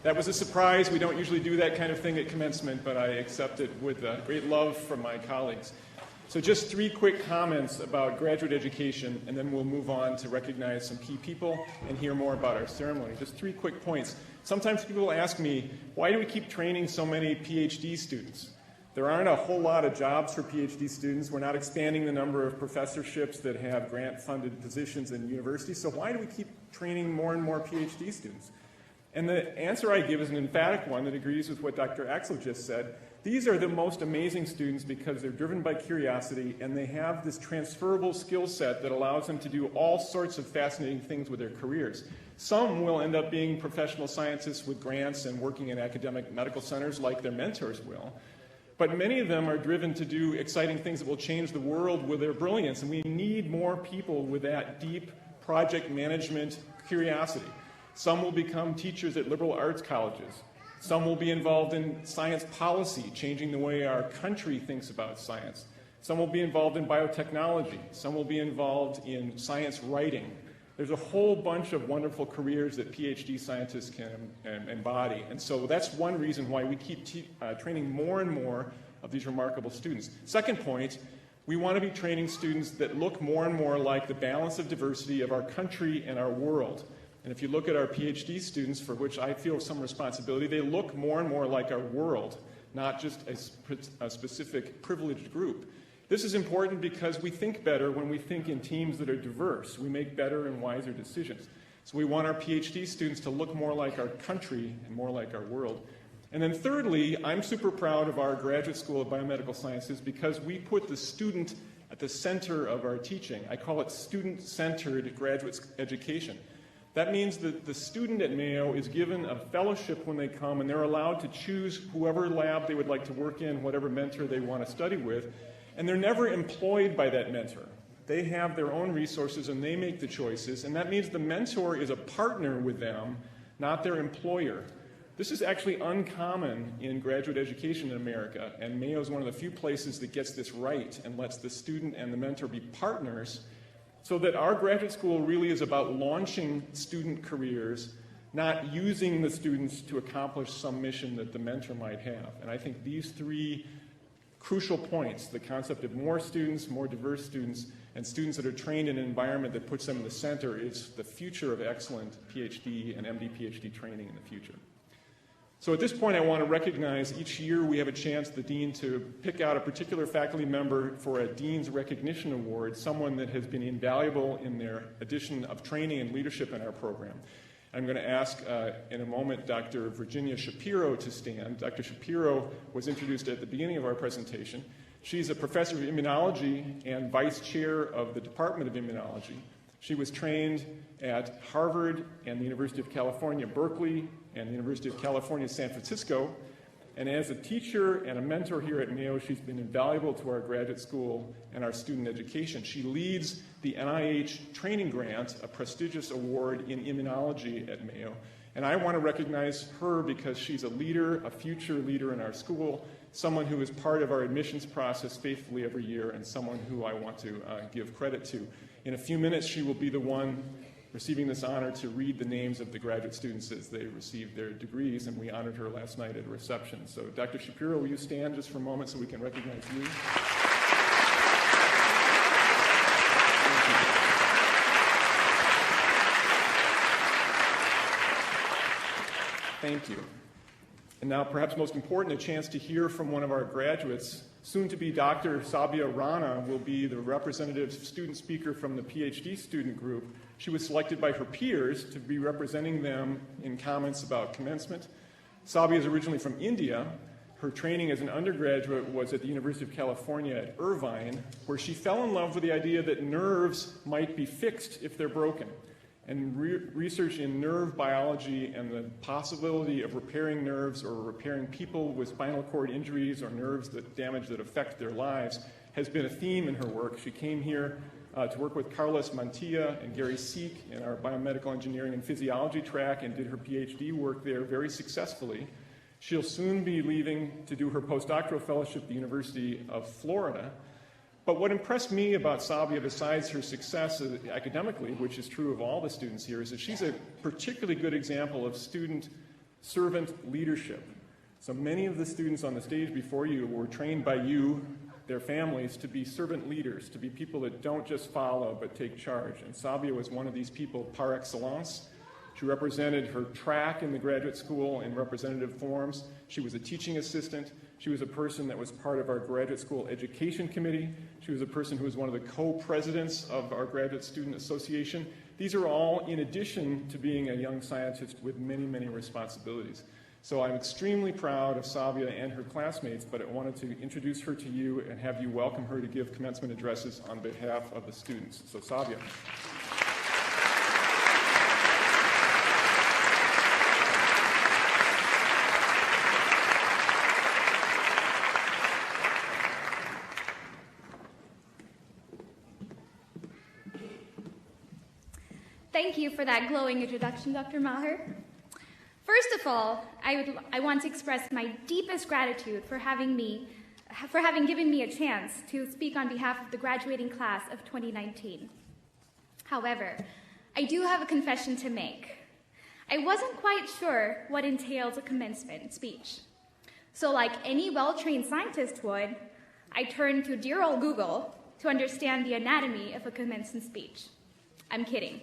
That was a surprise. We don't usually do that kind of thing at commencement, but I accept it with great love from my colleagues. So just 3 quick comments about graduate education, and then we'll move on to recognize some key people and hear more about our ceremony. Just 3 quick points. Sometimes people ask me, why do we keep training so many PhD students? There aren't a whole lot of jobs for PhD students. We're not expanding the number of professorships that have grant-funded positions in universities, so why do we keep training more and more PhD students? And the answer I give is an emphatic one that agrees with what Dr. Axel just said. These are the most amazing students because they're driven by curiosity and they have this transferable skill set that allows them to do all sorts of fascinating things with their careers. Some will end up being professional scientists with grants and working in academic medical centers like their mentors will. But many of them are driven to do exciting things that will change the world with their brilliance, and we need more people with that deep project management curiosity. Some will become teachers at liberal arts colleges. Some will be involved in science policy, changing the way our country thinks about science. Some will be involved in biotechnology. Some will be involved in science writing. There's a whole bunch of wonderful careers that PhD scientists can embody. And so that's one reason why we keep training more and more of these remarkable students. Second point, we want to be training students that look more and more like the balance of diversity of our country and our world. And if you look at our PhD students, for which I feel some responsibility, they look more and more like our world, not just a specific privileged group. This is important because we think better when we think in teams that are diverse. We make better and wiser decisions. So we want our PhD students to look more like our country and more like our world. And then thirdly, I'm super proud of our Graduate School of Biomedical Sciences because we put the student at the center of our teaching. I call it student-centered graduate education. That means that the student at Mayo is given a fellowship when they come, and they're allowed to choose whoever lab they would like to work in, whatever mentor they want to study with. And they're never employed by that mentor. They have their own resources and they make the choices, and that means the mentor is a partner with them, not their employer. This is actually uncommon in graduate education in America, and Mayo is one of the few places that gets this right and lets the student and the mentor be partners, so that our graduate school really is about launching student careers, not using the students to accomplish some mission that the mentor might have. And I think these 3 crucial points, the concept of more students, more diverse students, and students that are trained in an environment that puts them in the center, is the future of excellent PhD and MD PhD training in the future. So at this point, I want to recognize each year we have a chance, the dean, to pick out a particular faculty member for a Dean's Recognition Award, someone that has been invaluable in their addition of training and leadership in our program. I'm going to ask in a moment Dr. Virginia Shapiro to stand. Dr. Shapiro was introduced at the beginning of our presentation. She's a professor of immunology and vice chair of the Department of Immunology. She was trained at Harvard and the University of California, Berkeley, and the University of California, San Francisco. And as a teacher and a mentor here at Mayo, she's been invaluable to our graduate school and our student education. She leads the NIH Training Grant, a prestigious award in immunology at Mayo. And I want to recognize her because she's a leader, a future leader in our school, someone who is part of our admissions process faithfully every year, and someone who I want to give credit to. In a few minutes, she will be the one receiving this honor to read the names of the graduate students as they receive their degrees, and we honored her last night at a reception. So Dr. Shapiro, will you stand just for a moment so we can recognize you? Thank you. And now, perhaps most important, a chance to hear from one of our graduates. Soon to be Dr. Sabia Rana will be the representative student speaker from the PhD student group. She was selected by her peers to be representing them in comments about commencement. Sabia is originally from India. Her training as an undergraduate was at the University of California at Irvine, where she fell in love with the idea that nerves might be fixed if they're broken. And research in nerve biology and the possibility of repairing nerves or repairing people with spinal cord injuries or nerves that damage that affect their lives has been a theme in her work. She came here to work with Carlos Mantilla and Gary Seek in our biomedical engineering and physiology track and did her PhD work there very successfully. She'll soon be leaving to do her postdoctoral fellowship at the University of Florida. But what impressed me about Sabia, besides her success academically, which is true of all the students here, is that she's a particularly good example of student-servant leadership. So many of the students on the stage before you were trained by you, their families, to be servant leaders, to be people that don't just follow but take charge. And Sabia was one of these people par excellence. She represented her track in the graduate school in representative forms. She was a teaching assistant. She was a person that was part of our graduate school education committee. She was a person who was one of the co-presidents of our graduate student association. These are all in addition to being a young scientist with many, many responsibilities. So I'm extremely proud of Sabia and her classmates, but I wanted to introduce her to you and have you welcome her to give commencement addresses on behalf of the students. So Sabia. Thank you for that glowing introduction, Dr. Maher. First of all, I want to express my deepest gratitude for having given me a chance to speak on behalf of the graduating class of 2019. However, I do have a confession to make. I wasn't quite sure what entails a commencement speech. So like any well-trained scientist would, I turned to dear old Google to understand the anatomy of a commencement speech. I'm kidding.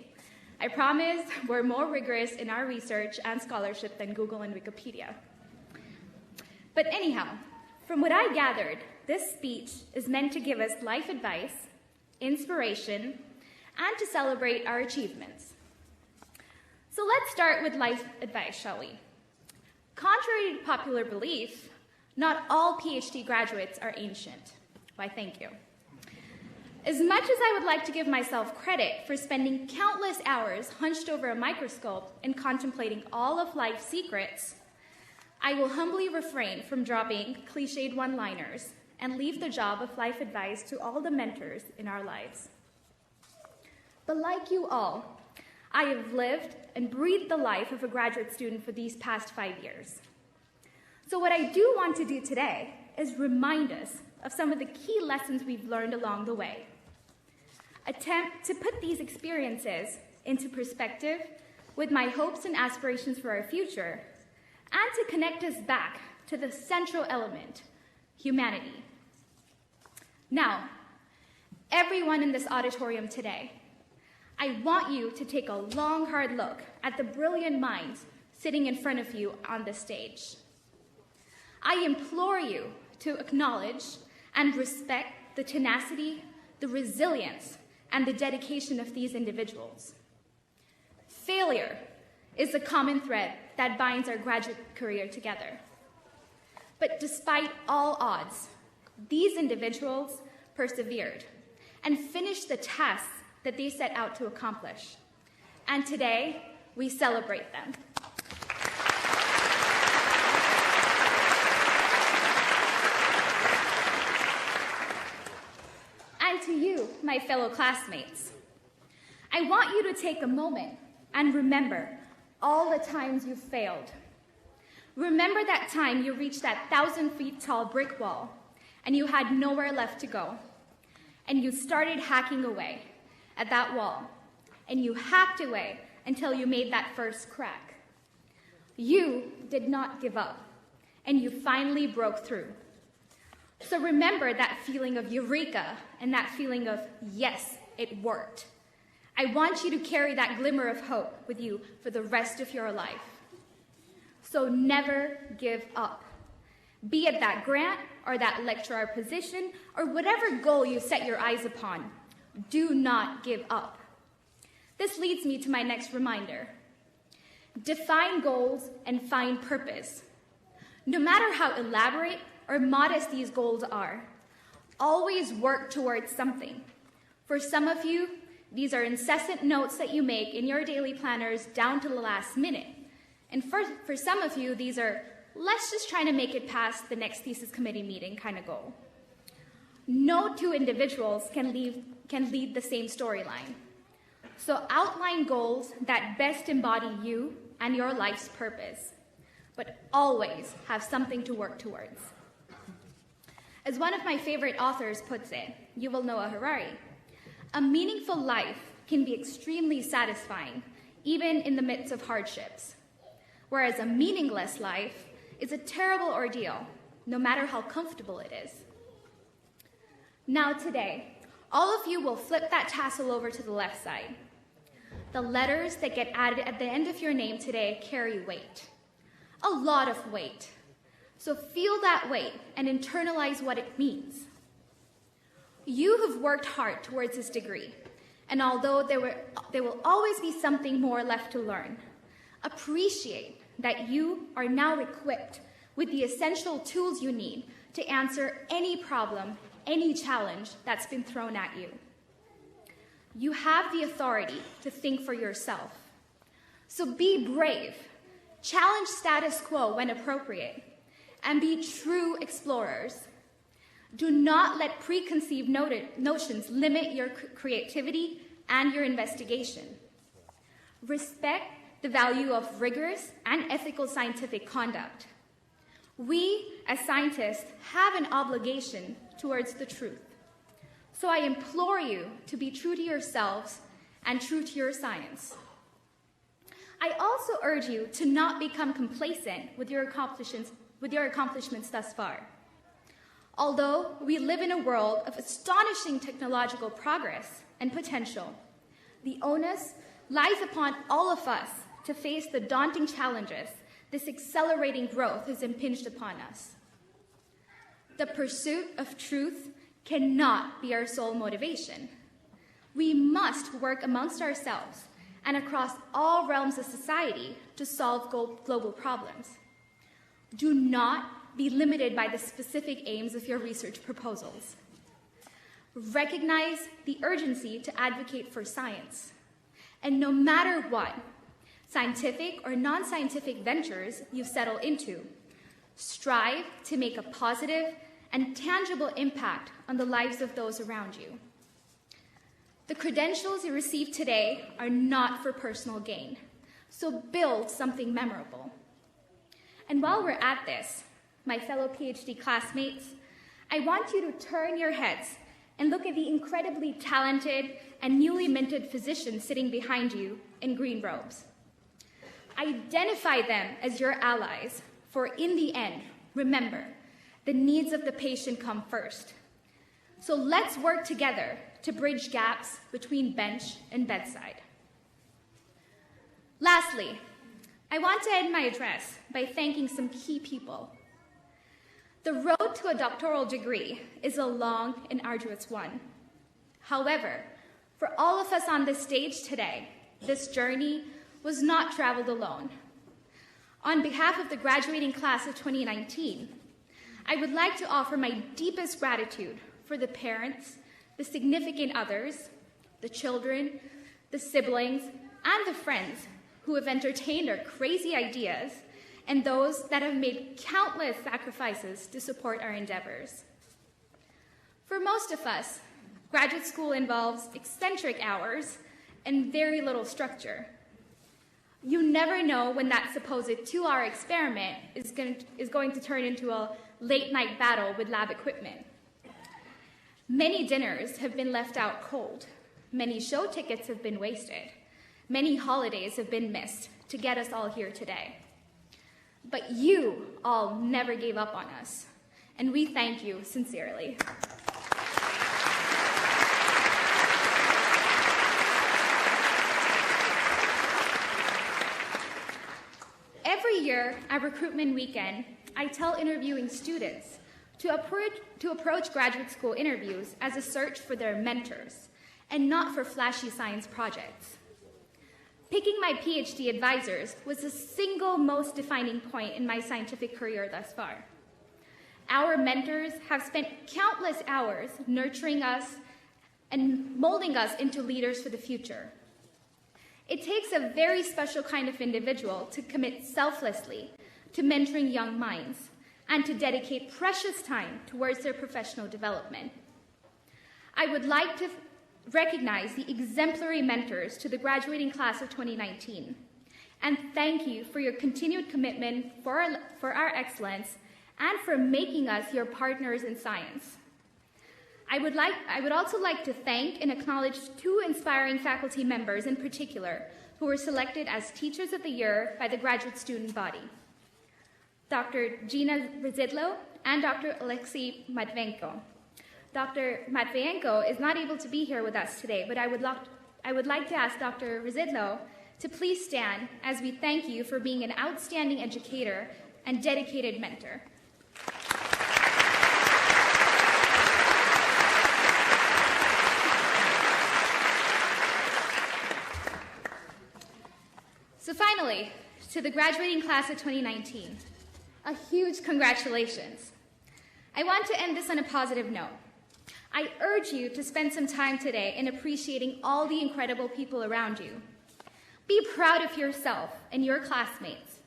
I promise we're more rigorous in our research and scholarship than Google and Wikipedia. But anyhow, from what I gathered, this speech is meant to give us life advice, inspiration, and to celebrate our achievements. So let's start with life advice, shall we? Contrary to popular belief, not all PhD graduates are ancient. Why, thank you. As much as I would like to give myself credit for spending countless hours hunched over a microscope and contemplating all of life's secrets, I will humbly refrain from dropping cliched one-liners and leave the job of life advice to all the mentors in our lives. But like you all, I have lived and breathed the life of a graduate student for these past 5 years. So what I do want to do today is remind us of some of the key lessons we've learned along the way. Attempt to put these experiences into perspective with my hopes and aspirations for our future, and to connect us back to the central element, humanity. Now, everyone in this auditorium today, I want you to take a long, hard look at the brilliant minds sitting in front of you on the stage. I implore you to acknowledge and respect the tenacity, the resilience, and the dedication of these individuals. Failure is the common thread that binds our graduate career together. But despite all odds, these individuals persevered and finished the tasks that they set out to accomplish. And today, we celebrate them. And to you, my fellow classmates, I want you to take a moment and remember all the times you failed. Remember that time you reached that 1,000 feet tall brick wall and you had nowhere left to go. And you started hacking away at that wall. And you hacked away until you made that first crack. You did not give up. And you finally broke through. So remember that feeling of eureka and that feeling of, yes, it worked. I want you to carry that glimmer of hope with you for the rest of your life. So never give up. Be it that grant or that lecturer position or whatever goal you set your eyes upon, do not give up. This leads me to my next reminder. Define goals and find purpose. No matter how elaborate or modest these goals are, always work towards something. For some of you, these are incessant notes that you make in your daily planners down to the last minute. And for some of you, these are, let's just try to make it past the next thesis committee meeting kind of goal. No two individuals can lead the same storyline. So outline goals that best embody you and your life's purpose, but always have something to work towards. As one of my favorite authors puts it, Yuval Noah Harari, a meaningful life can be extremely satisfying, even in the midst of hardships, whereas a meaningless life is a terrible ordeal, no matter how comfortable it is. Now today, all of you will flip that tassel over to the left side. The letters that get added at the end of your name today carry weight, a lot of weight. So feel that weight and internalize what it means. You have worked hard towards this degree, and although there will always be something more left to learn, appreciate that you are now equipped with the essential tools you need to answer any problem, any challenge that's been thrown at you. You have the authority to think for yourself. So be brave, challenge status quo when appropriate, and be true explorers. Do not let preconceived notions limit your creativity and your investigation. Respect the value of rigorous and ethical scientific conduct. We, as scientists, have an obligation towards the truth. So I implore you to be true to yourselves and true to your science. I also urge you to not become complacent with your accomplishments thus far. Although we live in a world of astonishing technological progress and potential, the onus lies upon all of us to face the daunting challenges this accelerating growth has impinged upon us. The pursuit of truth cannot be our sole motivation. We must work amongst ourselves and across all realms of society to solve global problems. Do not be limited by the specific aims of your research proposals. Recognize the urgency to advocate for science. And no matter what, scientific or non-scientific ventures you settle into, strive to make a positive and tangible impact on the lives of those around you. The credentials you receive today are not for personal gain, so build something memorable. And while we're at this, my fellow PhD classmates, I want you to turn your heads and look at the incredibly talented and newly minted physicians sitting behind you in green robes. Identify them as your allies, for in the end, remember, the needs of the patient come first. So let's work together to bridge gaps between bench and bedside. Lastly, I want to end my address by thanking some key people. The road to a doctoral degree is a long and arduous one. However, for all of us on this stage today, this journey was not traveled alone. On behalf of the graduating class of 2019, I would like to offer my deepest gratitude for the parents, the significant others, the children, the siblings, and the friends who have entertained our crazy ideas, and those that have made countless sacrifices to support our endeavors. For most of us, graduate school involves eccentric hours and very little structure. You never know when that supposed 2-hour experiment is going to turn into a late-night battle with lab equipment. Many dinners have been left out cold. Many show tickets have been wasted. Many holidays have been missed to get us all here today. But you all never gave up on us, and we thank you sincerely. Every year at recruitment weekend, I tell interviewing students to approach graduate school interviews as a search for their mentors and not for flashy science projects. Picking my PhD advisors was the single most defining point in my scientific career thus far. Our mentors have spent countless hours nurturing us and molding us into leaders for the future. It takes a very special kind of individual to commit selflessly to mentoring young minds and to dedicate precious time towards their professional development. I would like to recognize the exemplary mentors to the graduating class of 2019 and thank you for your continued commitment for our excellence and for making us your partners in science. I would also like to thank and acknowledge 2 inspiring faculty members in particular who were selected as Teachers of the Year by the graduate student body. Dr. Gina Rizidlo and Dr. Alexei Matvenko. Dr. Matvenko is not able to be here with us today, but I would like to ask Dr. Rizidlo to please stand as we thank you for being an outstanding educator and dedicated mentor. So finally, to the graduating class of 2019, a huge congratulations. I want to end this on a positive note. I urge you to spend some time today in appreciating all the incredible people around you. Be proud of yourself and your classmates.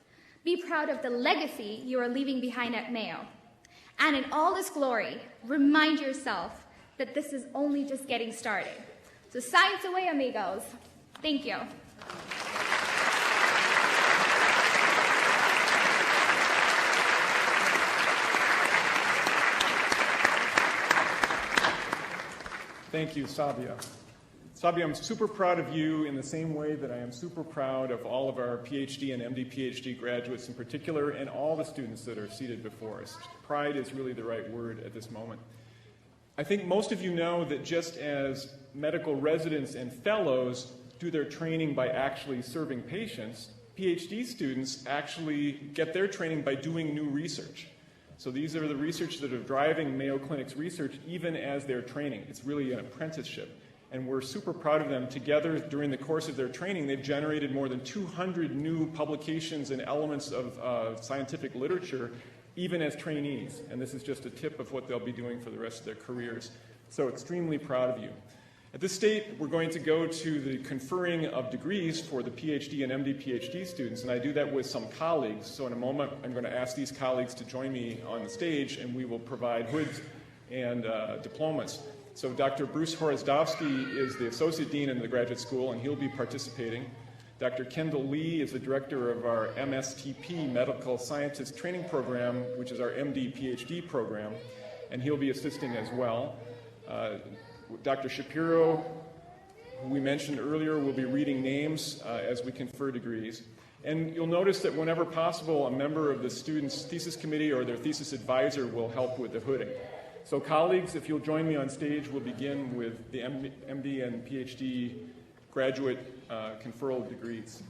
Be proud of the legacy you are leaving behind at Mayo. And in all this glory, remind yourself that this is only just getting started. So science away, amigos. Thank you. Thank you, Sabia. Sabia, I'm super proud of you in the same way that I am super proud of all of our PhD and MD PhD graduates in particular and all the students that are seated before us. Pride is really the right word at this moment. I think most of you know that just as medical residents and fellows do their training by actually serving patients, PhD students actually get their training by doing new research. So these are the research that are driving Mayo Clinic's research even as they're training. It's really an apprenticeship. And we're super proud of them. Together, during the course of their training, they've generated more than 200 new publications and elements of scientific literature, even as trainees. And this is just a tip of what they'll be doing for the rest of their careers. So extremely proud of you. At this stage, we're going to go to the conferring of degrees for the PhD and MD PhD students, and I do that with some colleagues. So in a moment, I'm going to ask these colleagues to join me on the stage, and we will provide hoods and diplomas. So Dr. Bruce Horozdowski is the Associate Dean in the Graduate School, and he'll be participating. Dr. Kendall Lee is the Director of our MSTP, Medical Scientist Training Program, which is our MD PhD program, and he'll be assisting as well. Dr. Shapiro, who we mentioned earlier, will be reading names as we confer degrees. And you'll notice that whenever possible, a member of the student's thesis committee or their thesis advisor will help with the hooding. So colleagues, if you'll join me on stage, we'll begin with the MD and PhD graduate conferral degrees.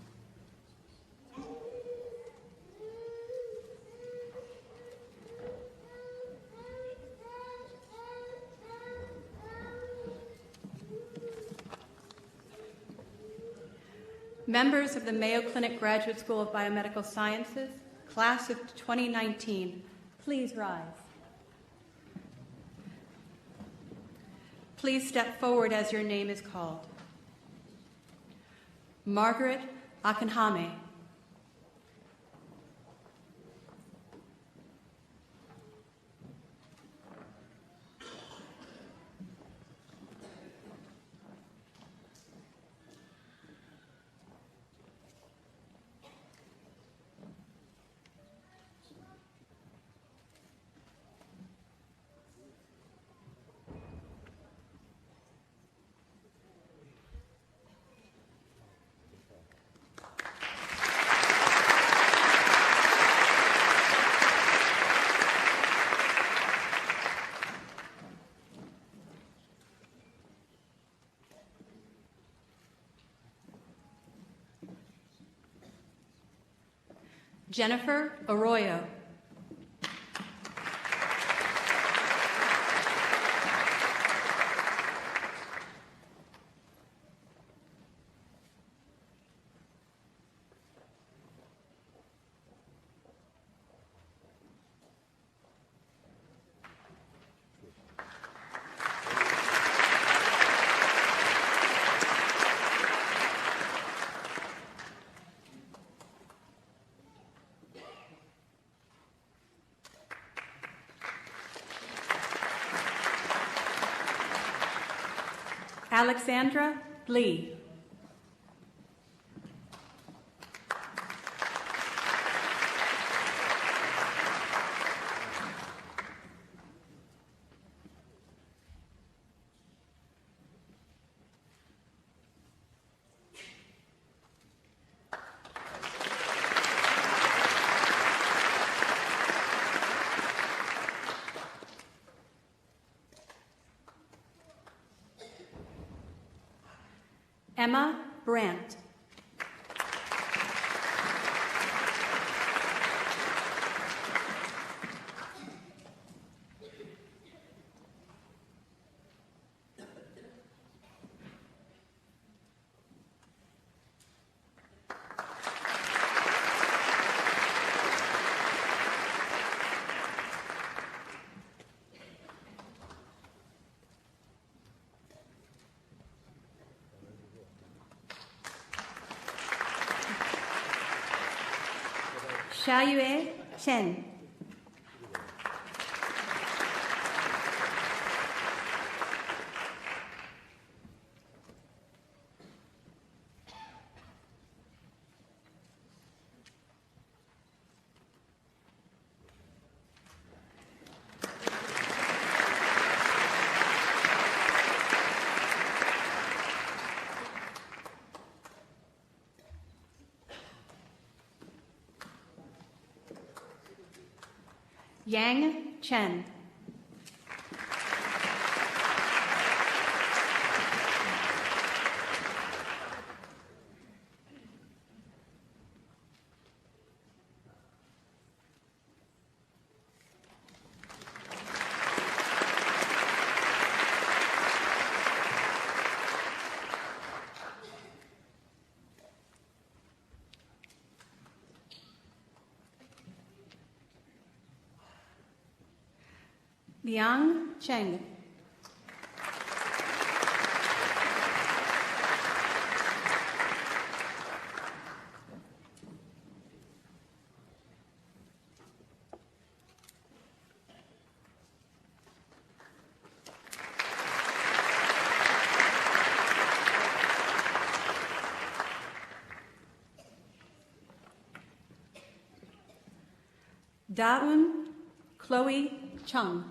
Members of the Mayo Clinic Graduate School of Biomedical Sciences, class of 2019, please rise. Please step forward as your name is called. Margaret Akinhame. Jennifer Arroyo. Alexandra Lee. Emma Brandt. Xiaoyue Chen. Yang Chen. Liang Cheng. Daun Chloe Chung.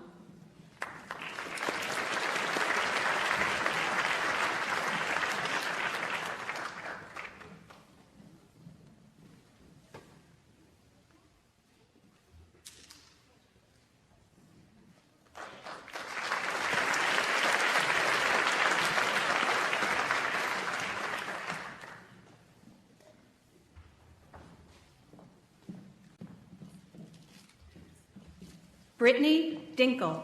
Brittany Dinkle.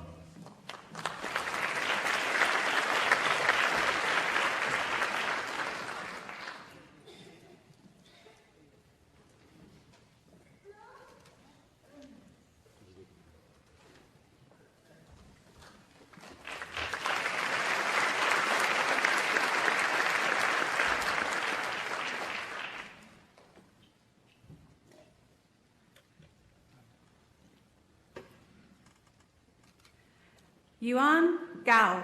Yuan Gao.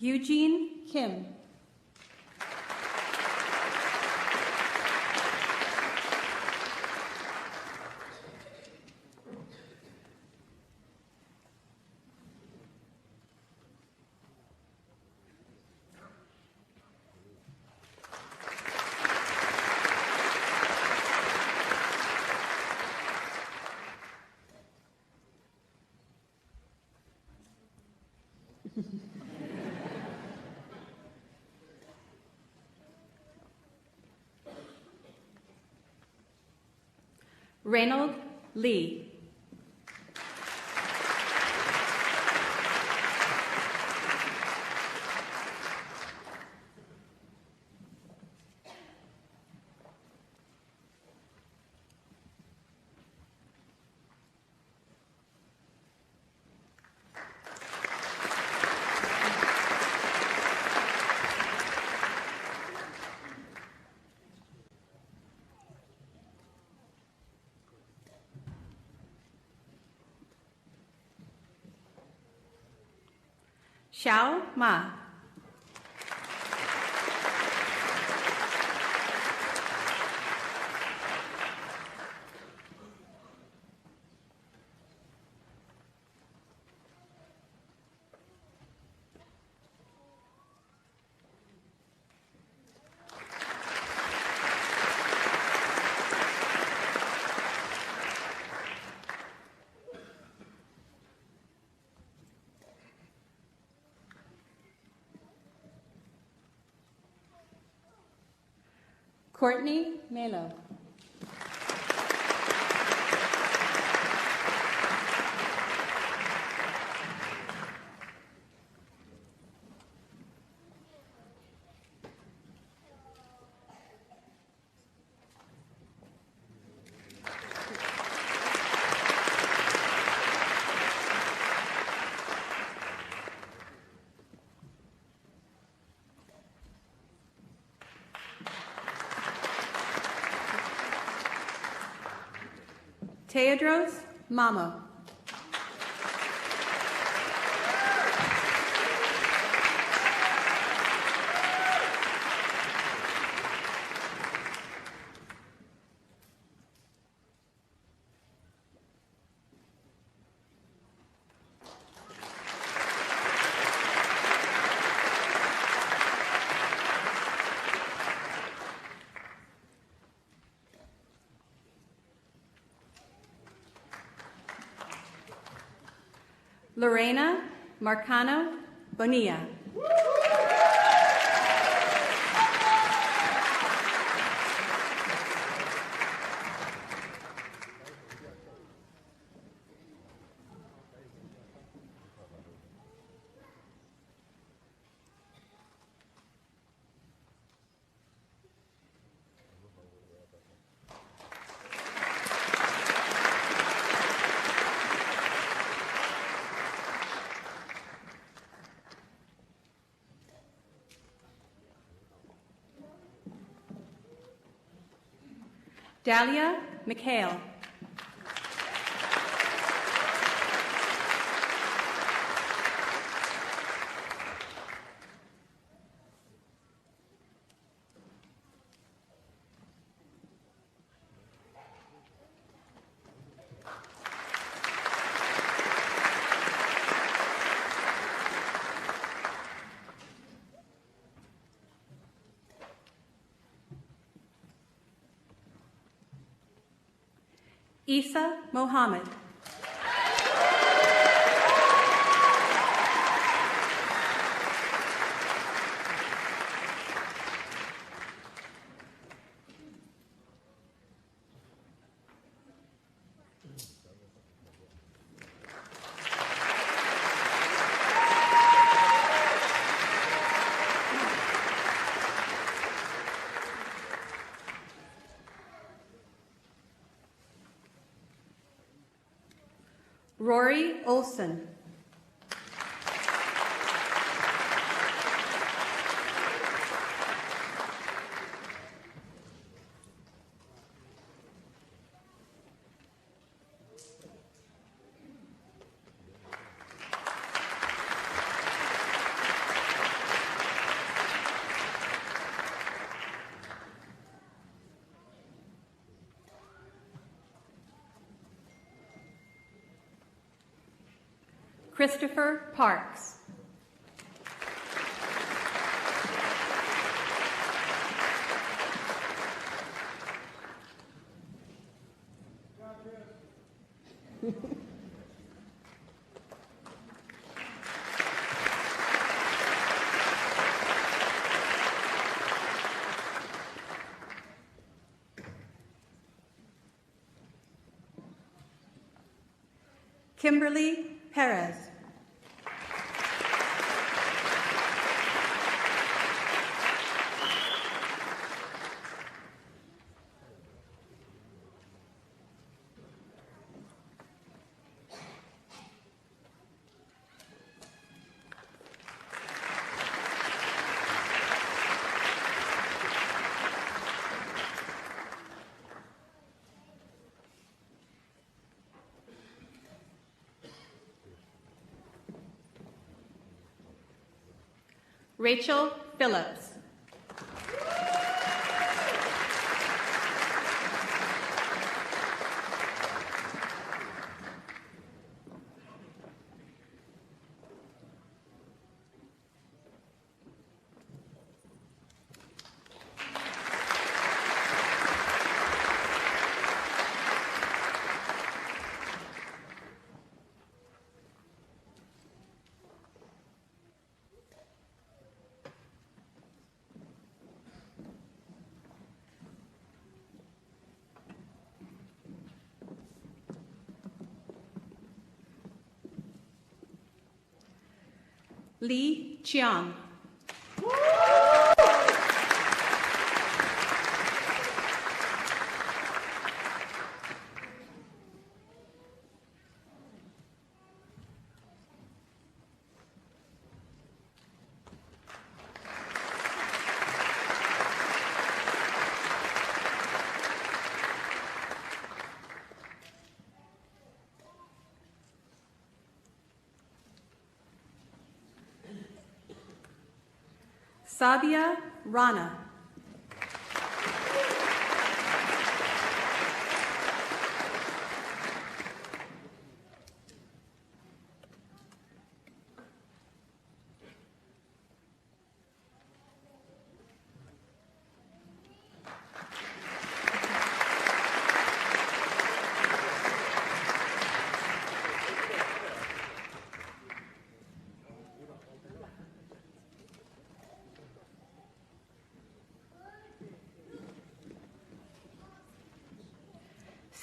Eugene Kim. Reynold Lee. Xiao Ma. Courtney Mayo. Teodros Mamo. Lorena Marcano Bonilla. Dahlia McHale. Isa Mohammed. Rory Olson. Christopher Parks. Kimberly Perez. Rachel Phillips. Li Chiang. Sabia Rana.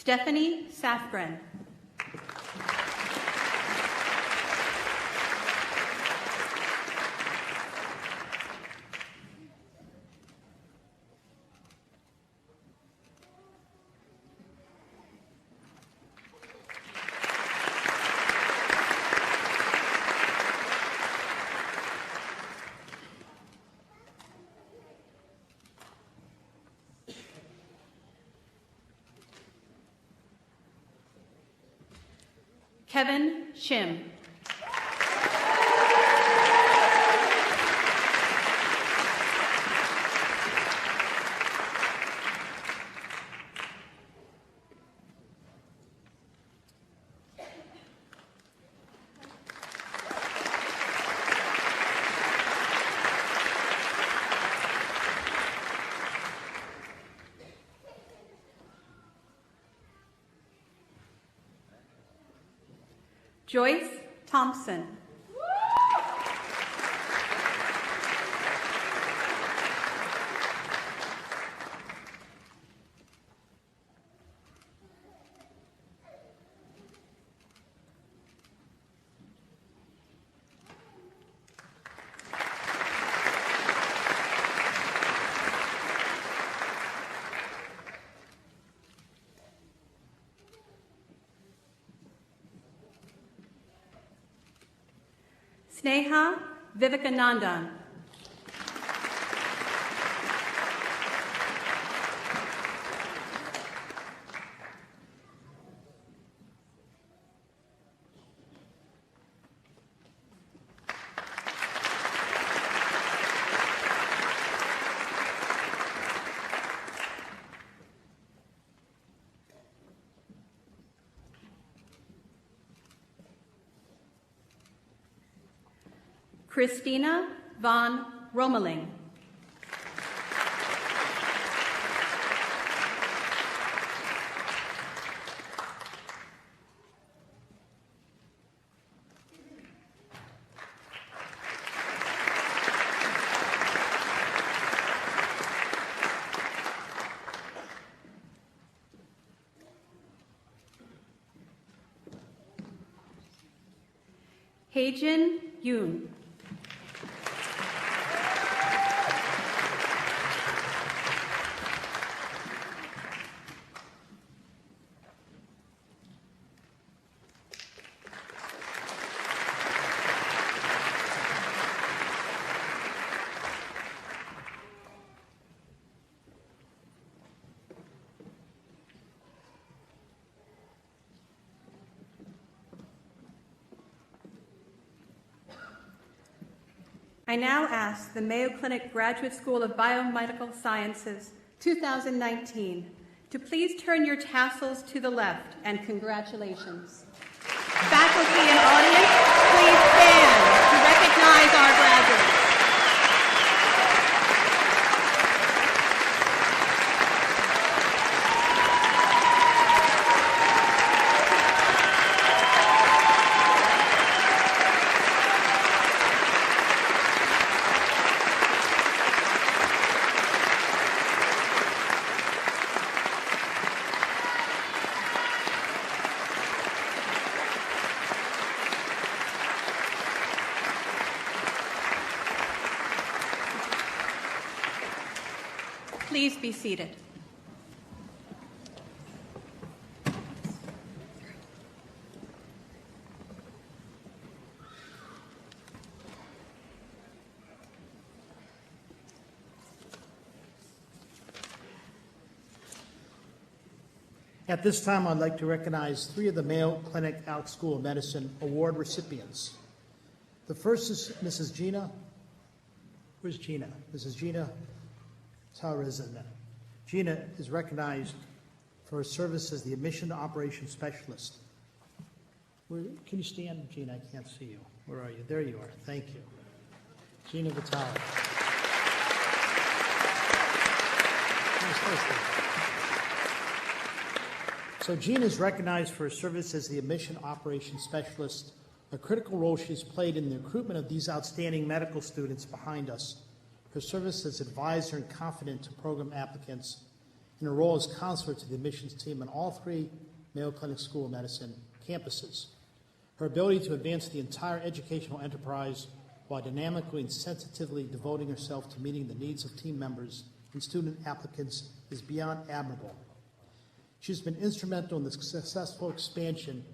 Stephanie Safgren. Kevin Shim. Joyce Thompson. Sneha Vivekanandan. Christina von Romeling. Heijin Yoon. I now ask the Mayo Clinic Graduate School of Biomedical Sciences 2019 to please turn your tassels to the left, and congratulations. Faculty and audience, please stand to recognize our graduates. Please be seated. At this time, I'd like to recognize 3 of the Mayo Clinic Alex School of Medicine Award recipients. The first is Mrs. Gina. Where's Gina? Mrs. Gina Tarazana. Gina is recognized for her service as the Admission Operations Specialist. Can you stand, Gina? I can't see you. Where are you? There you are. Thank you. Gina Vitale. So Gina is recognized for her service as the Admission Operations Specialist, a critical role she's played in the recruitment of these outstanding medical students behind us, her service as advisor and confidant to program applicants, and her role as counselor to the admissions team on all 3 Mayo Clinic School of Medicine campuses. Her ability to advance the entire educational enterprise while dynamically and sensitively devoting herself to meeting the needs of team members and student applicants is beyond admirable. She's been instrumental in the successful expansion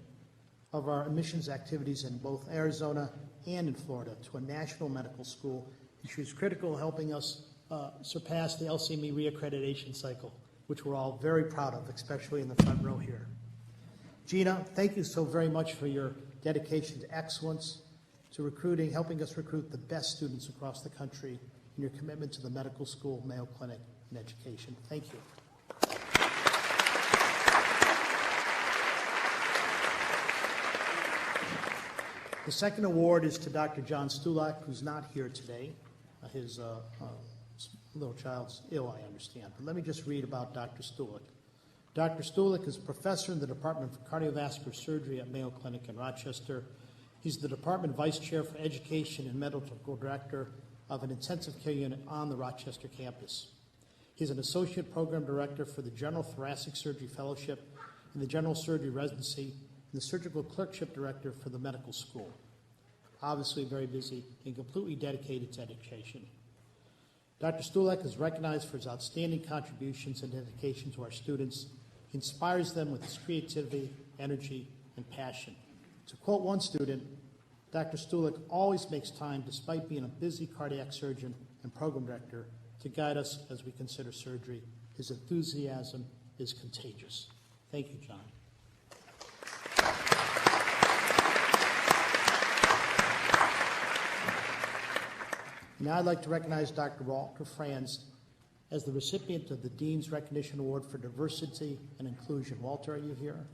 of our admissions activities in both Arizona and in Florida to a national medical school, and she was critical in helping us surpass the LCME reaccreditation cycle, which we're all very proud of, especially in the front row here. Gina, thank you so very much for your dedication to excellence, to recruiting, helping us recruit the best students across the country, and your commitment to the medical school, Mayo Clinic, and education. Thank you. The second award is to Dr. John Stulak, who's not here today. His little child's ill, I understand. But let me just read about Dr. Stulak. Dr. Stulak is professor in the Department of Cardiovascular Surgery at Mayo Clinic in Rochester. He's the department vice chair for education and medical director of an intensive care unit on the Rochester campus. He's an associate program director for the General Thoracic Surgery Fellowship and the General Surgery Residency, and the surgical clerkship director for the medical school. Obviously very busy and completely dedicated to education. Dr. Stulak is recognized for his outstanding contributions and dedication to our students. He inspires them with his creativity, energy, and passion. To quote one student, Dr. Stulik always makes time, despite being a busy cardiac surgeon and program director, to guide us as we consider surgery. His enthusiasm is contagious. Thank you, John. Now I'd like to recognize Dr. Walter Franz as the recipient of the Dean's Recognition Award for Diversity and Inclusion. Walter, are you here?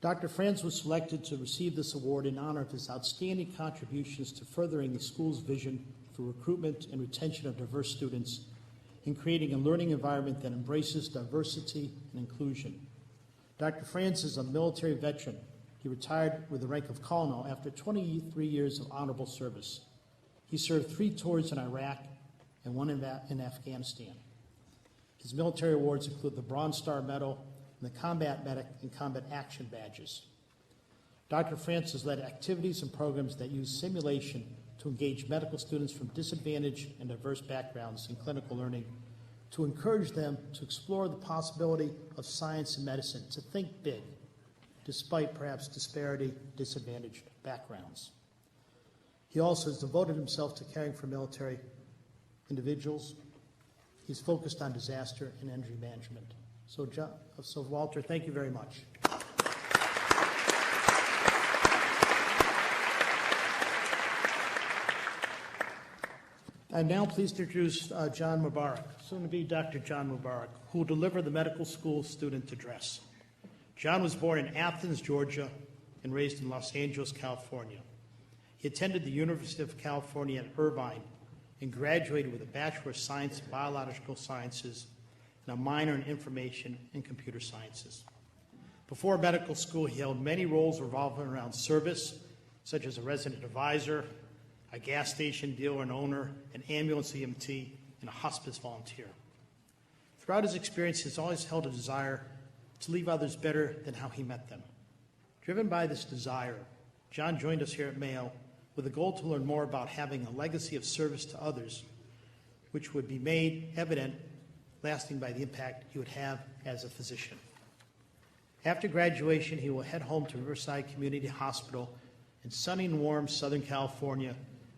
Dr. Franz was selected to receive this award in honor of his outstanding contributions to furthering the school's vision for recruitment and retention of diverse students in creating a learning environment that embraces diversity and inclusion. Dr. Franz is a military veteran. He retired with the rank of colonel after 23 years of honorable service. He served 3 tours in Iraq and 1 in Afghanistan. His military awards include the Bronze Star Medal and the Combat Medic and Combat Action Badges. Dr. Franz has led activities and programs that use simulation to engage medical students from disadvantaged and diverse backgrounds in clinical learning, to encourage them to explore the possibility of science and medicine, to think big, despite perhaps disparity, disadvantaged backgrounds. He also has devoted himself to caring for military individuals. He's focused on disaster and energy management. So Walter, thank you very much. I'm now pleased to introduce John Mubarak, soon to be Dr. John Mubarak, who will deliver the medical school student address. John was born in Athens, Georgia, and raised in Los Angeles, California. He attended the University of California at Irvine and graduated with a Bachelor of Science in Biological Sciences and a minor in Information and Computer Sciences. Before medical school, he held many roles revolving around service, such as a resident advisor, a gas station dealer and owner, an ambulance EMT, and a hospice volunteer. Throughout his experience, he has always held a desire to leave others better than how he met them. Driven by this desire, John joined us here at Mayo with a goal to learn more about having a legacy of service to others, which would be made evident lasting by the impact he would have as a physician. After graduation, he will head home to Riverside Community Hospital in sunny and warm Southern California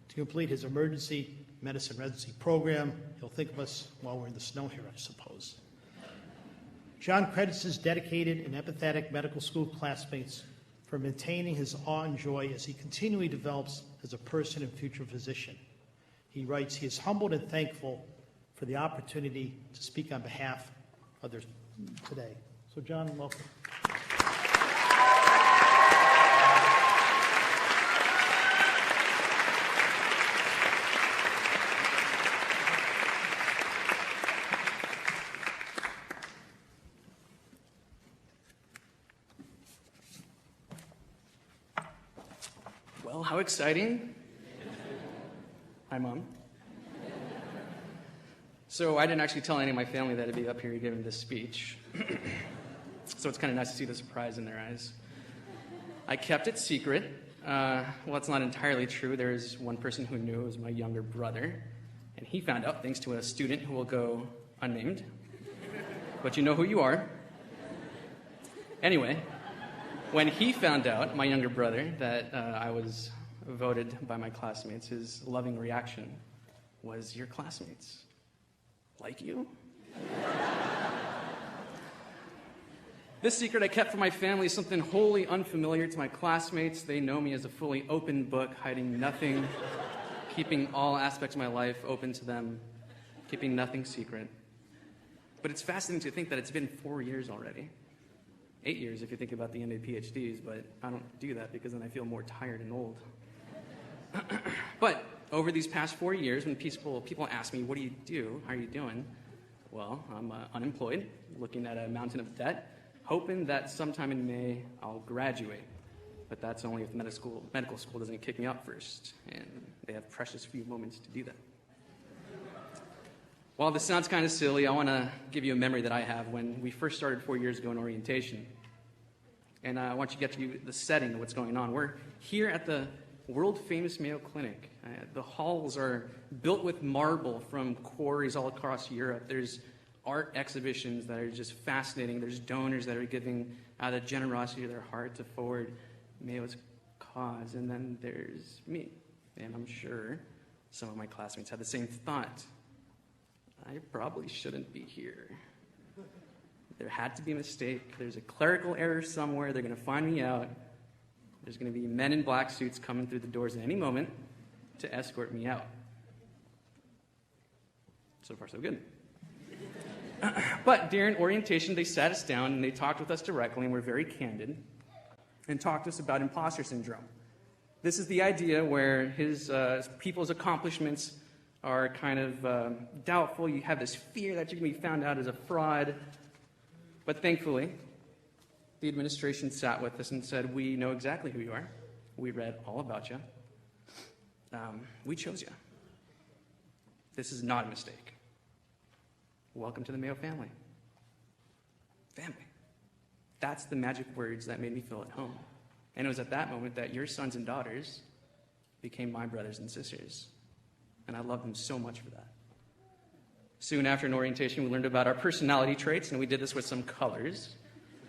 to complete his emergency medicine residency program. He'll think of us while we're in the snow here, I suppose. John credits his dedicated and empathetic medical school classmates for maintaining his awe and joy as he continually develops as a person and future physician. He writes, he is humbled and thankful for the opportunity to speak on behalf of others today. So John, welcome. Well, how exciting. Hi, Mom. So I didn't actually tell any of my family that I'd be up here giving this speech. So it's kind of nice to see the surprise in their eyes. I kept it secret. Well, that's not entirely true. There is one person who knew. It was my younger brother. And he found out thanks to a student who will go unnamed. But you know who you are. Anyway, when he found out, my younger brother, that I was voted by my classmates, his loving reaction was, "Your classmates like you?" This secret I kept from my family is something wholly unfamiliar to my classmates. They know me as a fully open book, hiding nothing, keeping all aspects of my life open to them, keeping nothing secret. But it's fascinating to think that it's been 4 years already. 8 years if you think about the MA PhDs, but I don't do that because then I feel more tired and old. But over these past 4 years, when people ask me, what do you do? How are you doing? Well, I'm unemployed, looking at a mountain of debt, hoping that sometime in May I'll graduate. But that's only if medical school doesn't kick me out first, and they have precious few moments to do that. While this sounds kind of silly, I want to give you a memory that I have when we first started 4 years ago in orientation. And I want you to get to the setting of what's going on. We're here at the world-famous Mayo Clinic. The halls are built with marble from quarries all across Europe. There's art exhibitions that are just fascinating. There's donors that are giving out of the generosity of their heart to forward Mayo's cause, and then there's me. And I'm sure some of my classmates had the same thought. I probably shouldn't be here. There had to be a mistake. There's a clerical error somewhere. They're going to find me out. There's going to be men in black suits coming through the doors at any moment to escort me out. So far, so good. But during orientation, they sat us down and they talked with us directly and were very candid and talked to us about imposter syndrome. This is the idea where his people's accomplishments are kind of doubtful. You have this fear that you're going to be found out as a fraud. But thankfully, the administration sat with us and said, we know exactly who you are. We read all about you. We chose you. This is not a mistake. Welcome to the Mayo family. Family. That's the magic words that made me feel at home. And it was at that moment that your sons and daughters became my brothers and sisters. And I love them so much for that. Soon after an orientation, we learned about our personality traits, and we did this with some colors.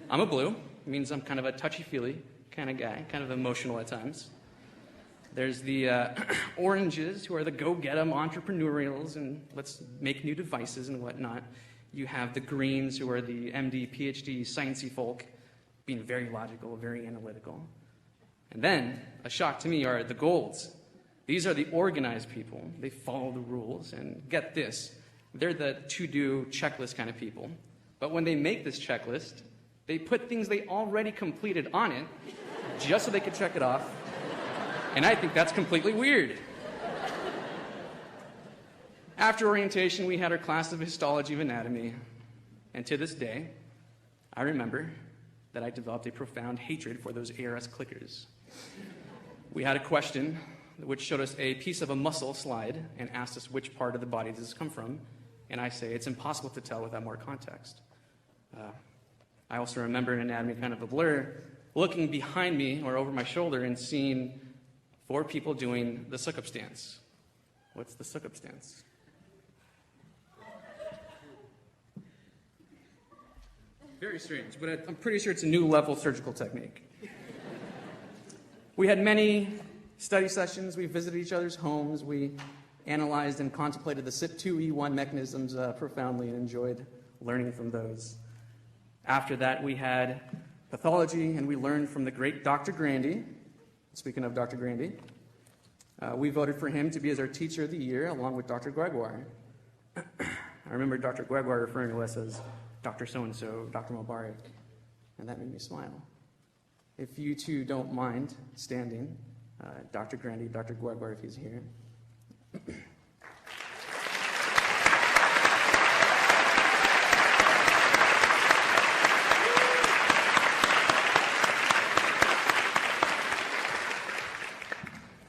I'm a blue. It means I'm kind of a touchy-feely kind of guy, kind of emotional at times. There's the oranges, who are the go-get-em entrepreneurials, and let's make new devices and whatnot. You have the greens, who are the MD, PhD, sciencey folk, being very logical, very analytical. And then, a shock to me, are the golds. These are the organized people. They follow the rules, and get this, they're the to-do checklist kind of people. But when they make this checklist, they put things they already completed on it, just so they could check it off. And I think that's completely weird. After orientation, we had our class of histology of anatomy. And to this day, I remember that I developed a profound hatred for those ARS clickers. We had a question which showed us a piece of a muscle slide and asked us which part of the body does this come from. And I say it's impossible to tell without more context. I also remember in anatomy kind of a blur, looking behind me or over my shoulder and seeing 4 people doing the suck-up stance. What's the suck-up stance? Very strange, but I'm pretty sure it's a new level surgical technique. We had many study sessions. We visited each other's homes. We analyzed and contemplated the CYP2E1 mechanisms profoundly and enjoyed learning from those. After that, we had pathology, and we learned from the great Dr. Grandy. Speaking of Dr. Grandy, we voted for him to be as our teacher of the year, along with Dr. Gregoire. I remember Dr. Gregoire referring to us as Dr. So-and-so, Dr. Mubarak, and that made me smile. If you two don't mind standing, Dr. Grandy, Dr. Gregoire, if he's here.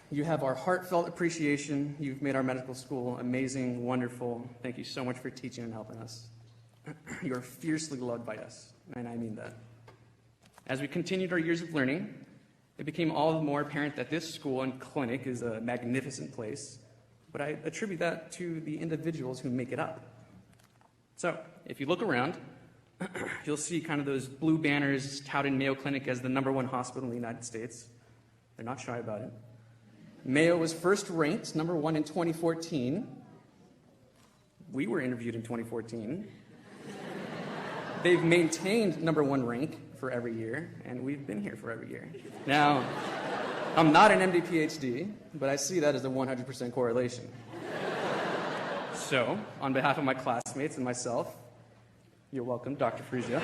You have our heartfelt appreciation. You've made our medical school amazing, wonderful. Thank you so much for teaching and helping us. You're fiercely loved by us, and I mean that. As we continued our years of learning, it became all the more apparent that this school and clinic is a magnificent place, but I attribute that to the individuals who make it up. So, if you look around, you'll see kind of those blue banners touting Mayo Clinic as the #1 hospital in the United States. They're not shy about it. Mayo was first ranked #1 in 2014. We were interviewed in 2014. They've maintained #1 rank for every year, and we've been here for every year. Now, I'm not an MD PhD, but I see that as a 100% correlation. So, on behalf of my classmates and myself, you're welcome, Dr. Frisia.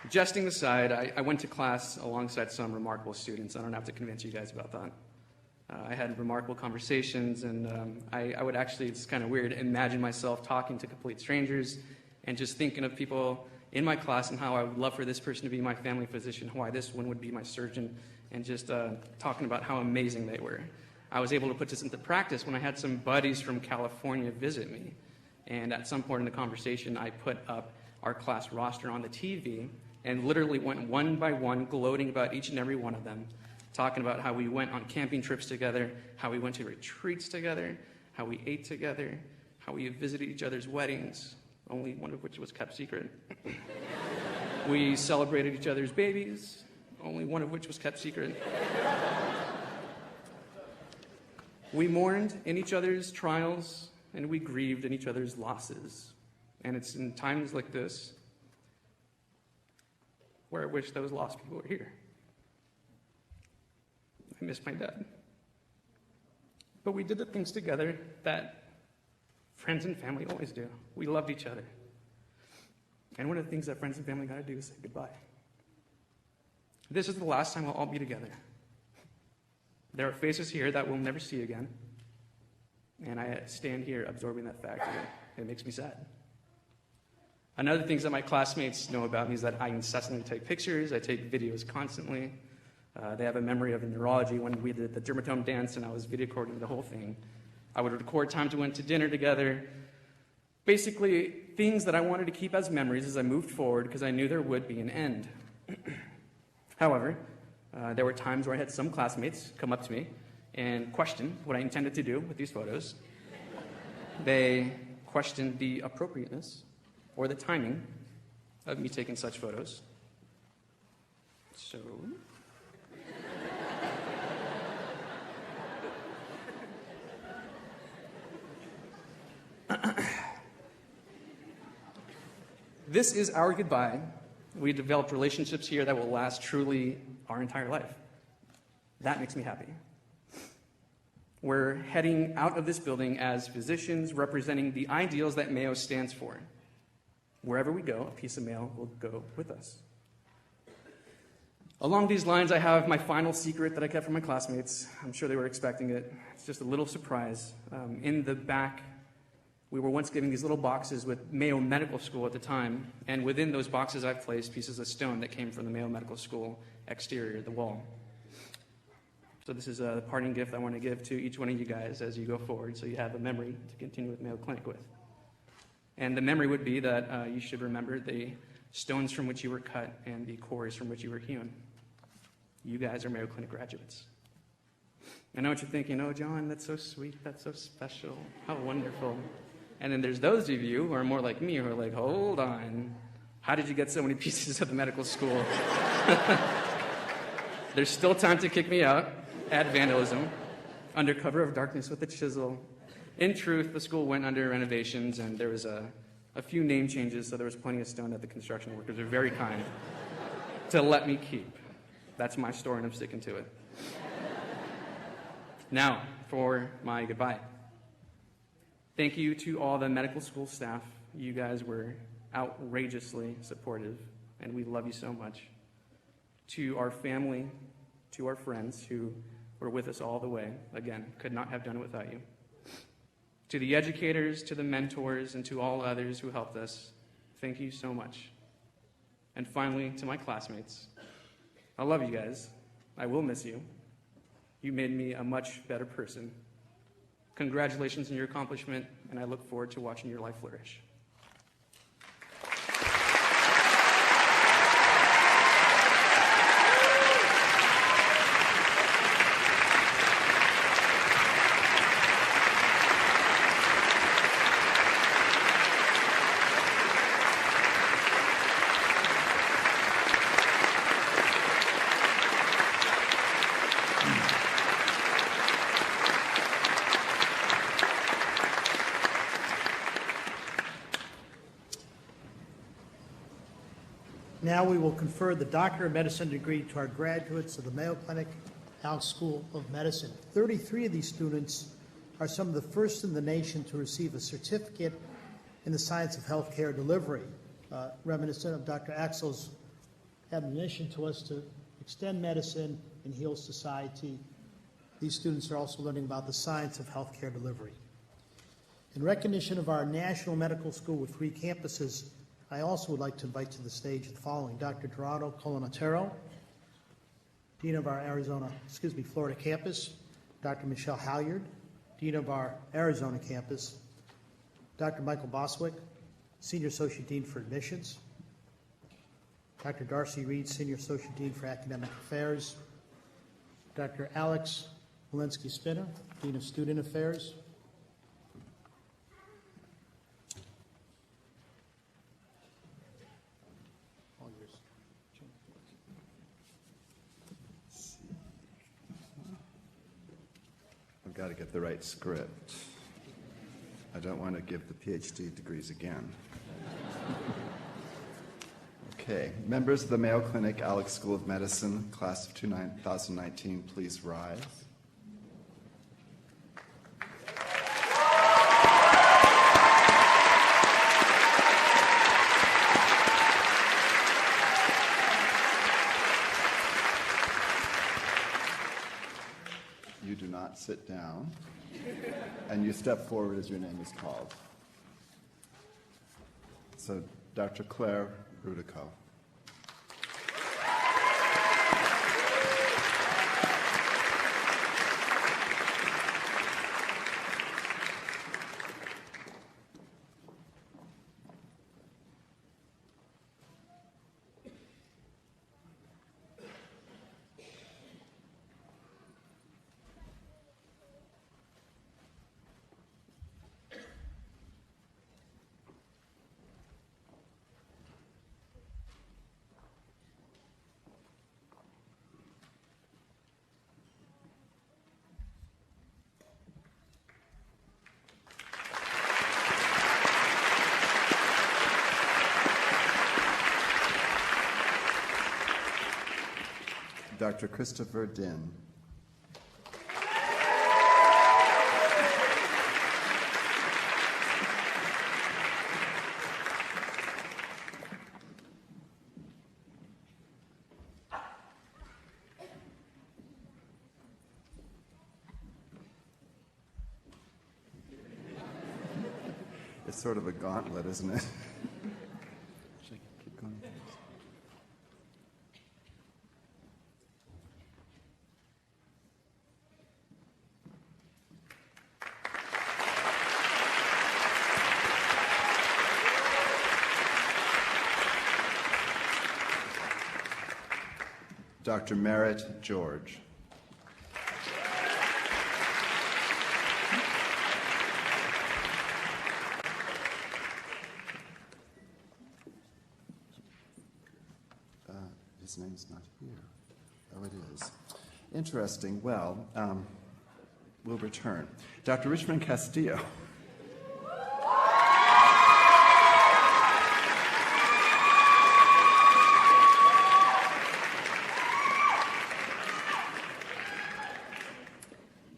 Jesting aside, I went to class alongside some remarkable students. I don't have to convince you guys about that. I had remarkable conversations, and I would actually, it's kind of weird, imagine myself talking to complete strangers and just thinking of people in my class and how I would love for this person to be my family physician, why this one would be my surgeon, and just talking about how amazing they were. I was able to put this into practice when I had some buddies from California visit me. And at some point in the conversation, I put up our class roster on the TV and literally went one by one, gloating about each and every one of them, talking about how we went on camping trips together, how we went to retreats together, how we ate together, how we visited each other's weddings, only one of which was kept secret. We celebrated each other's babies, only one of which was kept secret. We mourned in each other's trials, and we grieved in each other's losses. And it's in times like this where I wish those lost people were here. I miss my dad. But we did the things together that friends and family always do. We loved each other. And one of the things that friends and family gotta do is say goodbye. This is the last time we'll all be together. There are faces here that we'll never see again. And I stand here absorbing that fact. It makes me sad. Another thing that my classmates know about me is that I incessantly take pictures. I take videos constantly. They have a memory of in neurology when we did the dermatome dance and I was video recording the whole thing. I would record times we went to dinner together. Basically, things that I wanted to keep as memories as I moved forward because I knew there would be an end. However, there were times where I had some classmates come up to me and question what I intended to do with these photos. They questioned the appropriateness or the timing of me taking such photos. So, this is our goodbye. We developed relationships here that will last truly our entire life. That makes me happy. We're heading out of this building as physicians representing the ideals that Mayo stands for. Wherever we go, a piece of Mayo will go with us. Along these lines, I have my final secret that I kept from my classmates. I'm sure they were expecting it. It's just a little surprise. In the back, we were once given these little boxes with Mayo Medical School at the time, and within those boxes I've placed pieces of stone that came from the Mayo Medical School exterior, the wall. So this is a parting gift I want to give to each one of you guys as you go forward, so you have a memory to continue with Mayo Clinic with. And the memory would be that you should remember the stones from which you were cut and the cores from which you were hewn. You guys are Mayo Clinic graduates. I know what you're thinking, oh, John, that's so sweet, that's so special, how wonderful. And then there's those of you who are more like me who are like, hold on, how did you get so many pieces of the medical school? There's still time to kick me out, add vandalism, under cover of darkness with a chisel. In truth, the school went under renovations and there was a few name changes, so there was plenty of stone that the construction workers were very kind to let me keep. That's my story and I'm sticking to it. Now, for my goodbye. Thank you to all the medical school staff. You guys were outrageously supportive, and we love you so much. To our family, to our friends who were with us all the way, again, could not have done it without you. To the educators, to the mentors, and to all others who helped us, thank you so much. And finally, to my classmates, I love you guys. I will miss you. You made me a much better person. Congratulations on your accomplishment, and I look forward to watching your life flourish. Now we will confer the Doctor of Medicine degree to our graduates of the Mayo Clinic House School of Medicine. 33 of these students are some of the first in the nation to receive a certificate in the science of healthcare delivery, reminiscent of Dr. Axel's admonition to us to extend medicine and heal society. These students are also learning about the science of healthcare delivery. In recognition of our National Medical School with 3 campuses, I also would like to invite to the stage the following: Dr. Dorado Colanotero, Dean of our Florida campus; Dr. Michelle Halyard, Dean of our Arizona campus; Dr. Michael Boswick, Senior Associate Dean for Admissions; Dr. Darcy Reed, Senior Associate Dean for Academic Affairs; Dr. Alex Walensky Spinner, Dean of Student Affairs; got to get the right script. I don't want to give the PhD degrees again. Okay, members of the Mayo Clinic Alex School of Medicine, class of 2019, please rise. You do not sit down, and you step forward as your name is called. So, Dr. Claire Rudico. Dr. Christopher Din. It's sort of a gauntlet, isn't it? Should I keep going? Dr. Merritt George. His name's not here. Oh, it is. Interesting. Well, we'll return. Dr. Richmond Castillo.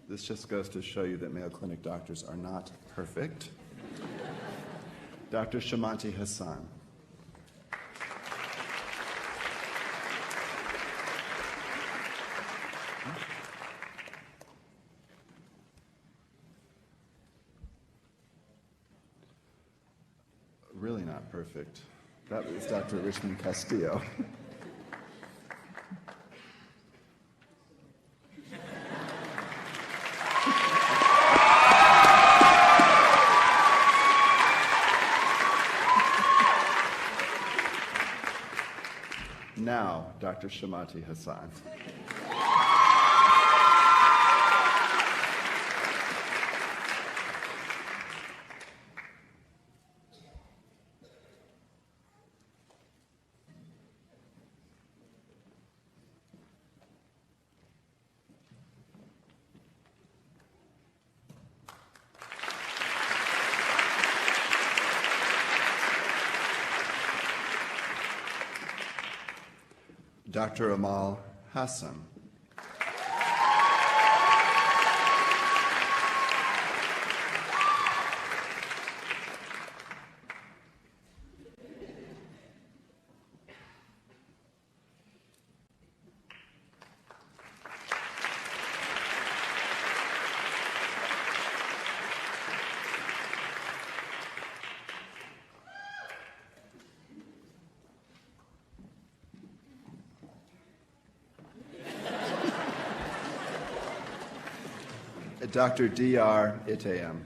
This just goes to show you that Mayo Clinic doctors are not perfect. Dr. Shamanti Hassan. Really not perfect. That was Dr. Richmond Castillo. Now, Dr. Shamanti Hassan. Dr. Amal Hassan. Dr. D.R. Itayam.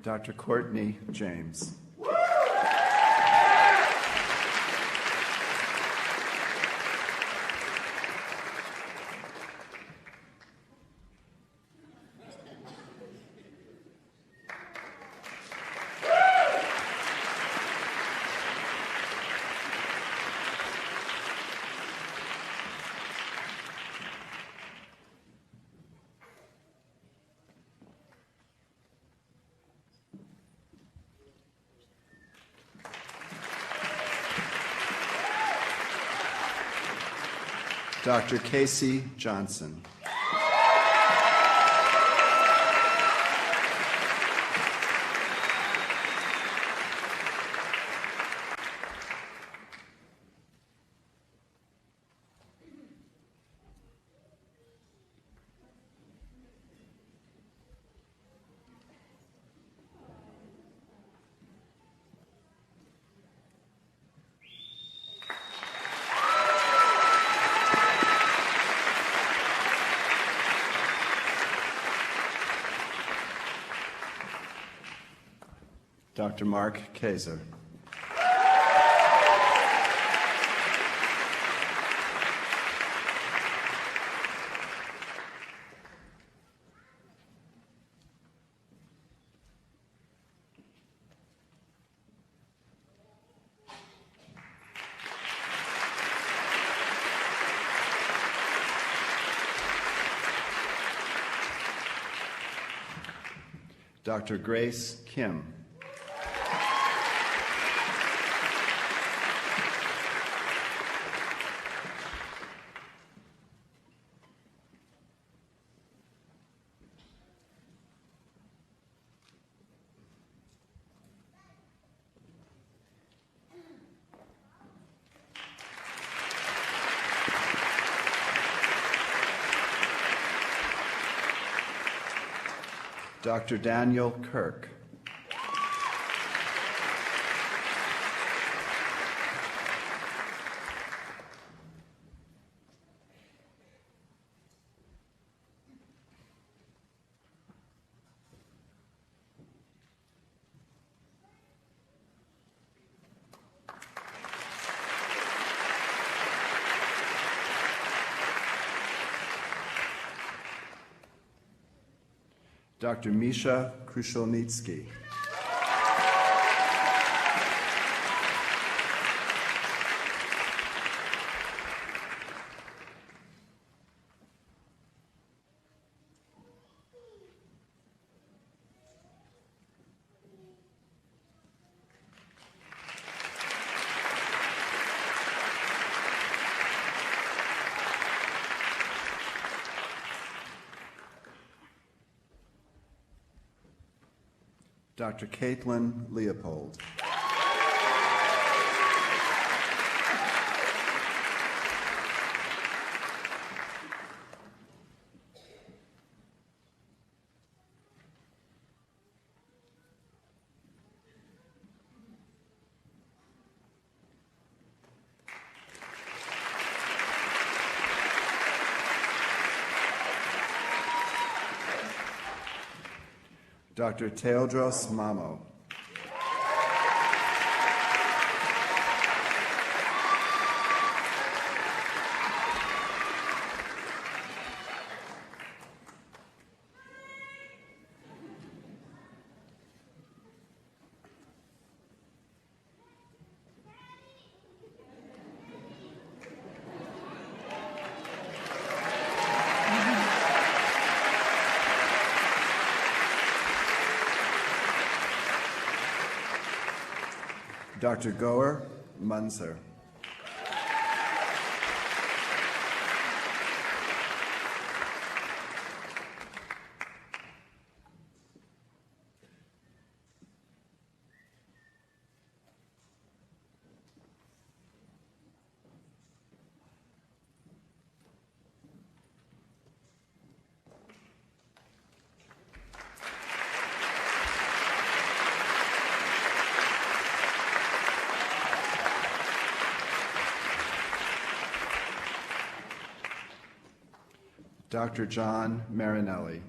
Dr. Courtney James. Dr. Casey Johnson. Dr. Mark Kaiser. Dr. Grace Kim. Dr. Daniel Kirk. Dr. Misha Krushelnitsky. Dr. Caitlin Leopold. Dr. Teodros Mamo. Dr. Goer Munzer. Dr. John Marinelli.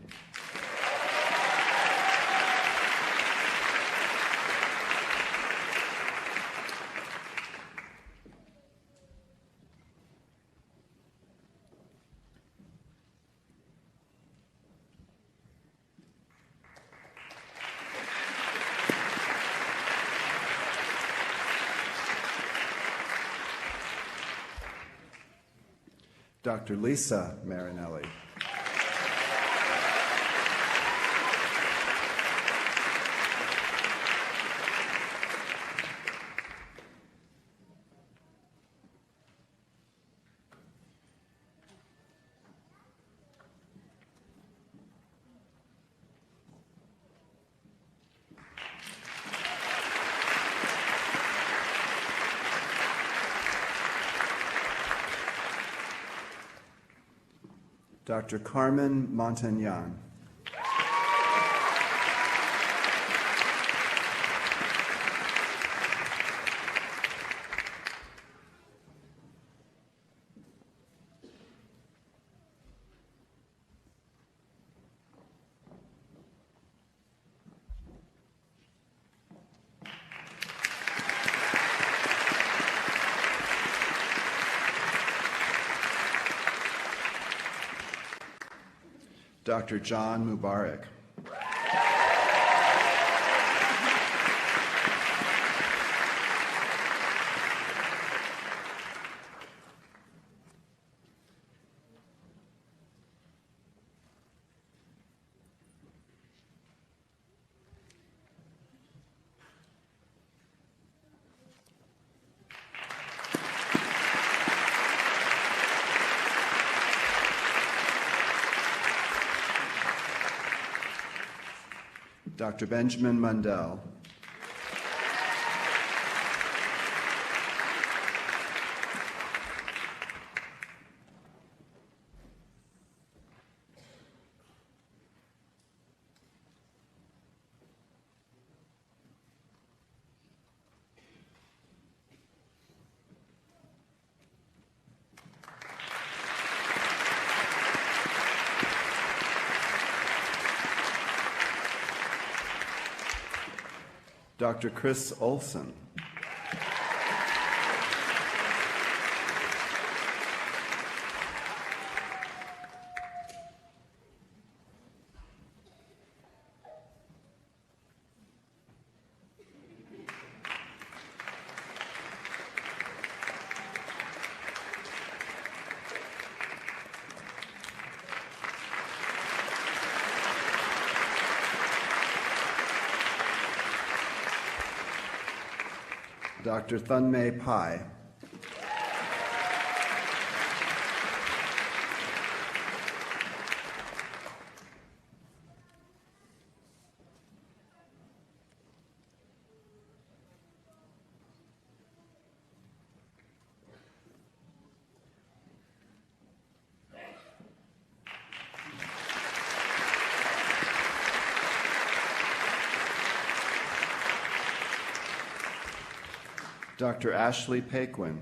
Dr. Lisa Marinelli. Dr. Carmen Montagnan. Dr. John Mubarak. Dr. Benjamin Mundell. Dr. Chris Olson. Dr. Thunmei Pai. Dr. Ashley Paquin.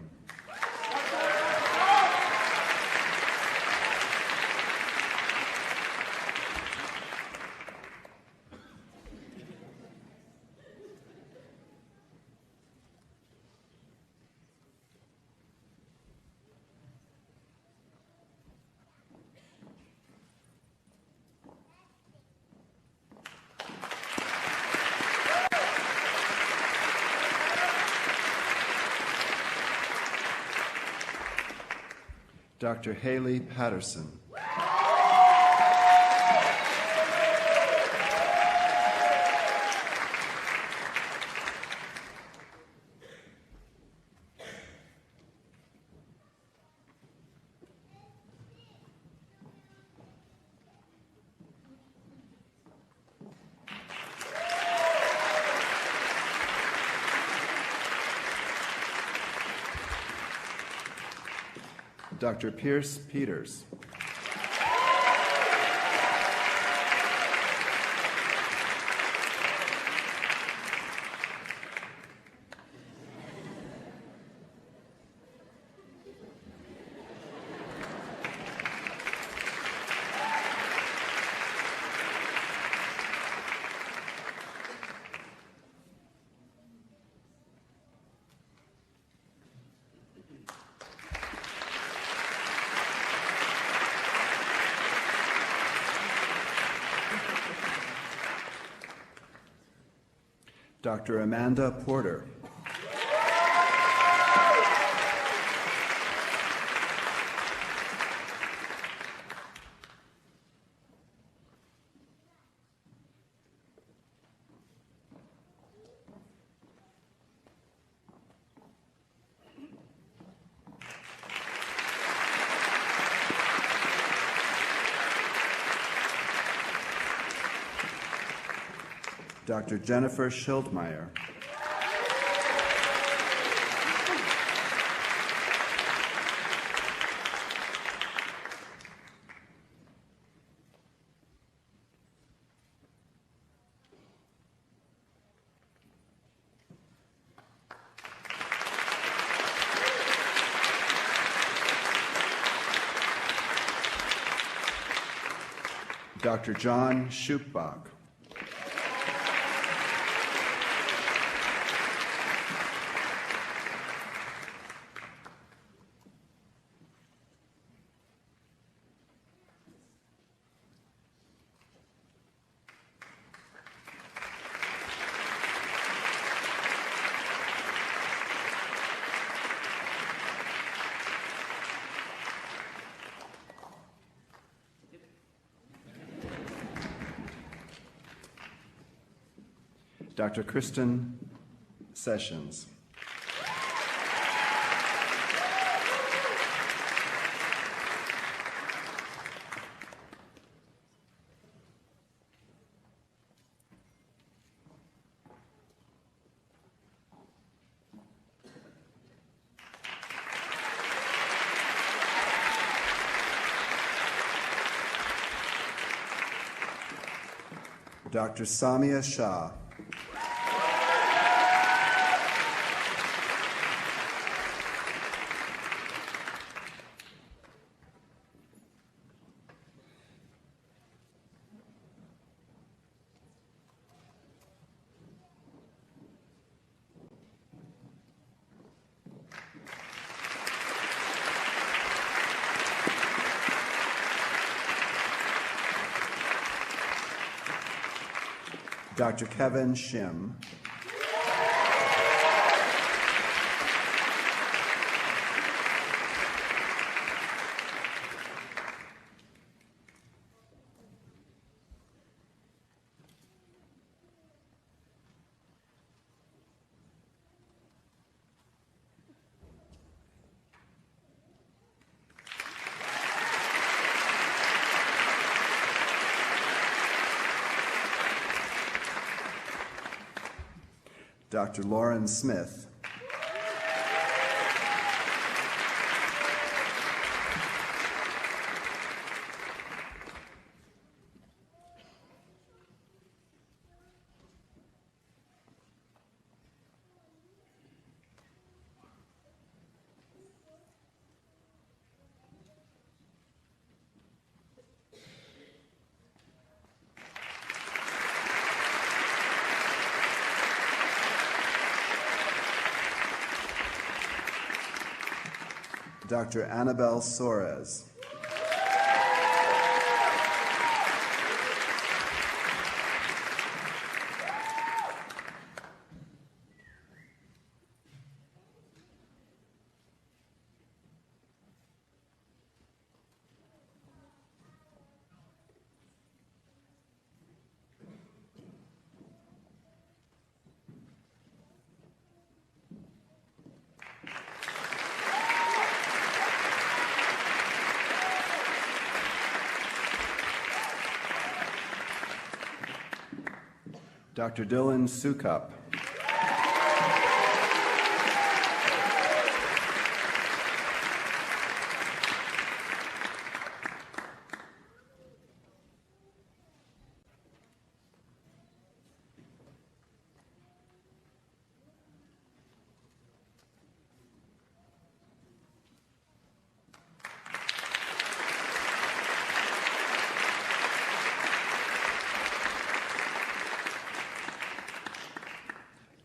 Dr. Haley Patterson. Dr. Pierce Peters. Dr. Amanda Porter. Dr. Jennifer Schildmeyer. Dr. John Schupbach. Dr. Kristen Sessions. Dr. Samia Shah. Dr. Kevin Shim. Dr. Lauren Smith. Dr. Annabelle Soares. Dr. Dylan Sukup.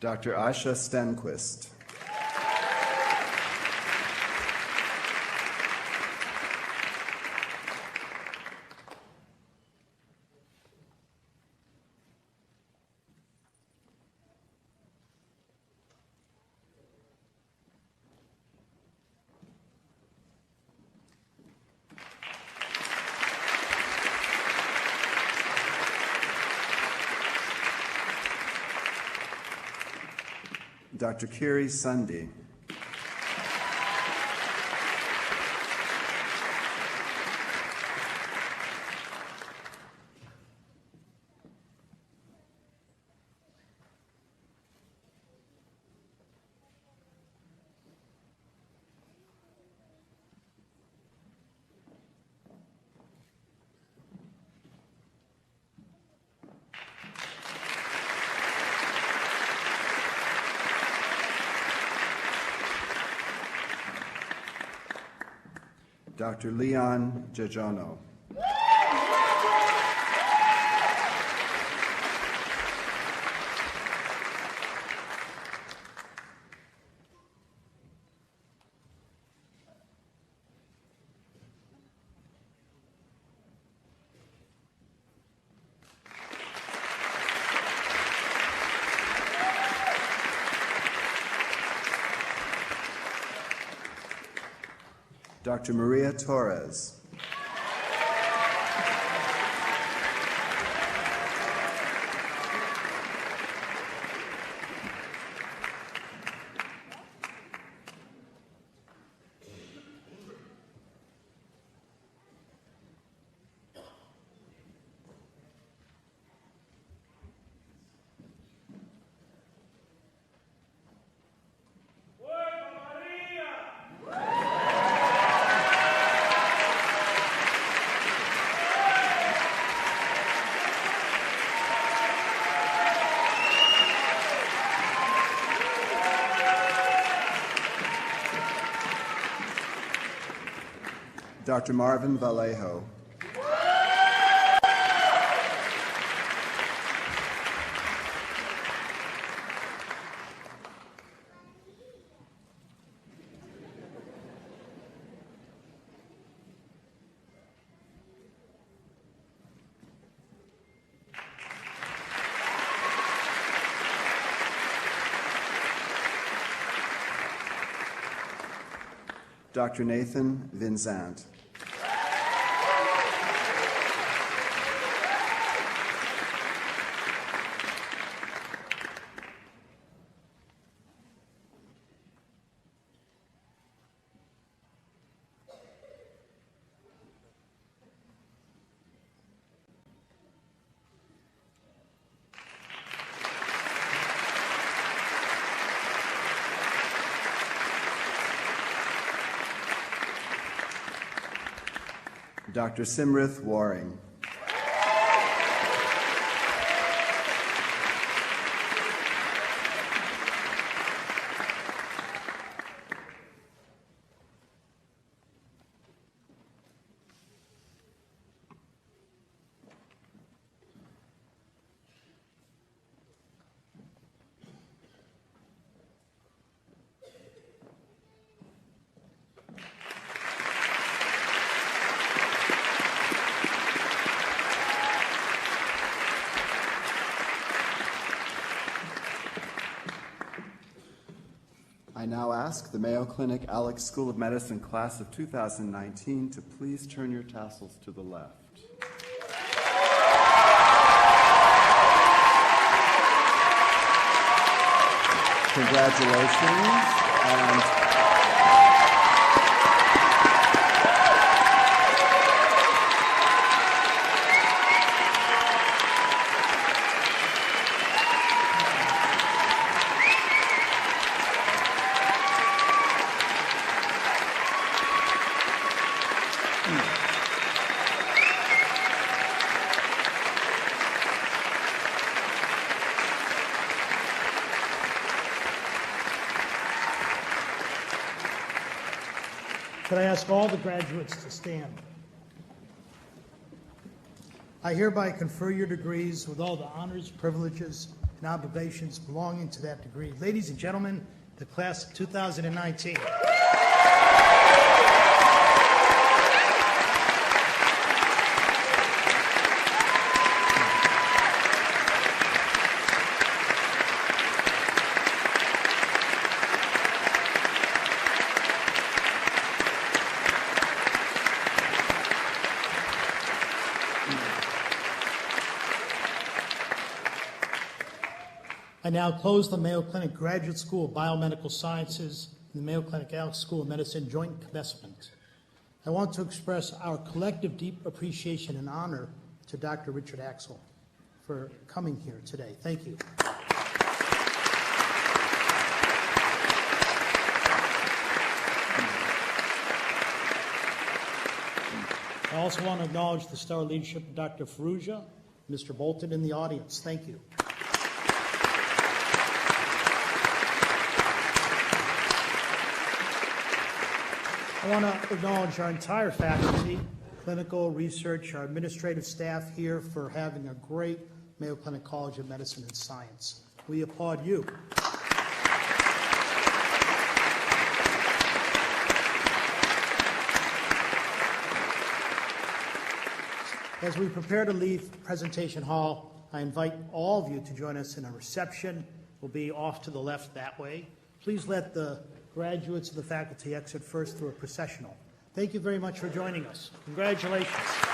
Dr. Asha Stenquist. Dr. Kiri Sundie. Dr. Leon Jajono. Dr. Maria Torres. Dr. Marvin Vallejo. Dr. Nathan Vincent. Dr. Simrith Waring. I now ask the Mayo Clinic Alex School of Medicine class of 2019 to please turn your tassels to the left. Congratulations. And could I ask all the graduates to stand? I hereby confer your degrees with all the honors, privileges, and obligations belonging to that degree. Ladies and gentlemen, the class of 2019. I now close the Mayo Clinic Graduate School of Biomedical Sciences and the Mayo Clinic Alex School of Medicine joint commencement. I want to express our collective deep appreciation and honor to Dr. Richard Axel for coming here today. Thank you. I also want to acknowledge the stellar leadership of Dr. Ferrugia, Mr. Bolton in the audience. Thank you. I want to acknowledge our entire faculty, clinical, research, our administrative staff here for having a great Mayo Clinic College of Medicine and Science. We applaud you. As we prepare to leave Presentation Hall, I invite all of you to join us in a reception. We'll be off to the left that way. Please let the graduates of the faculty exit first through a processional. Thank you very much for joining us. Congratulations.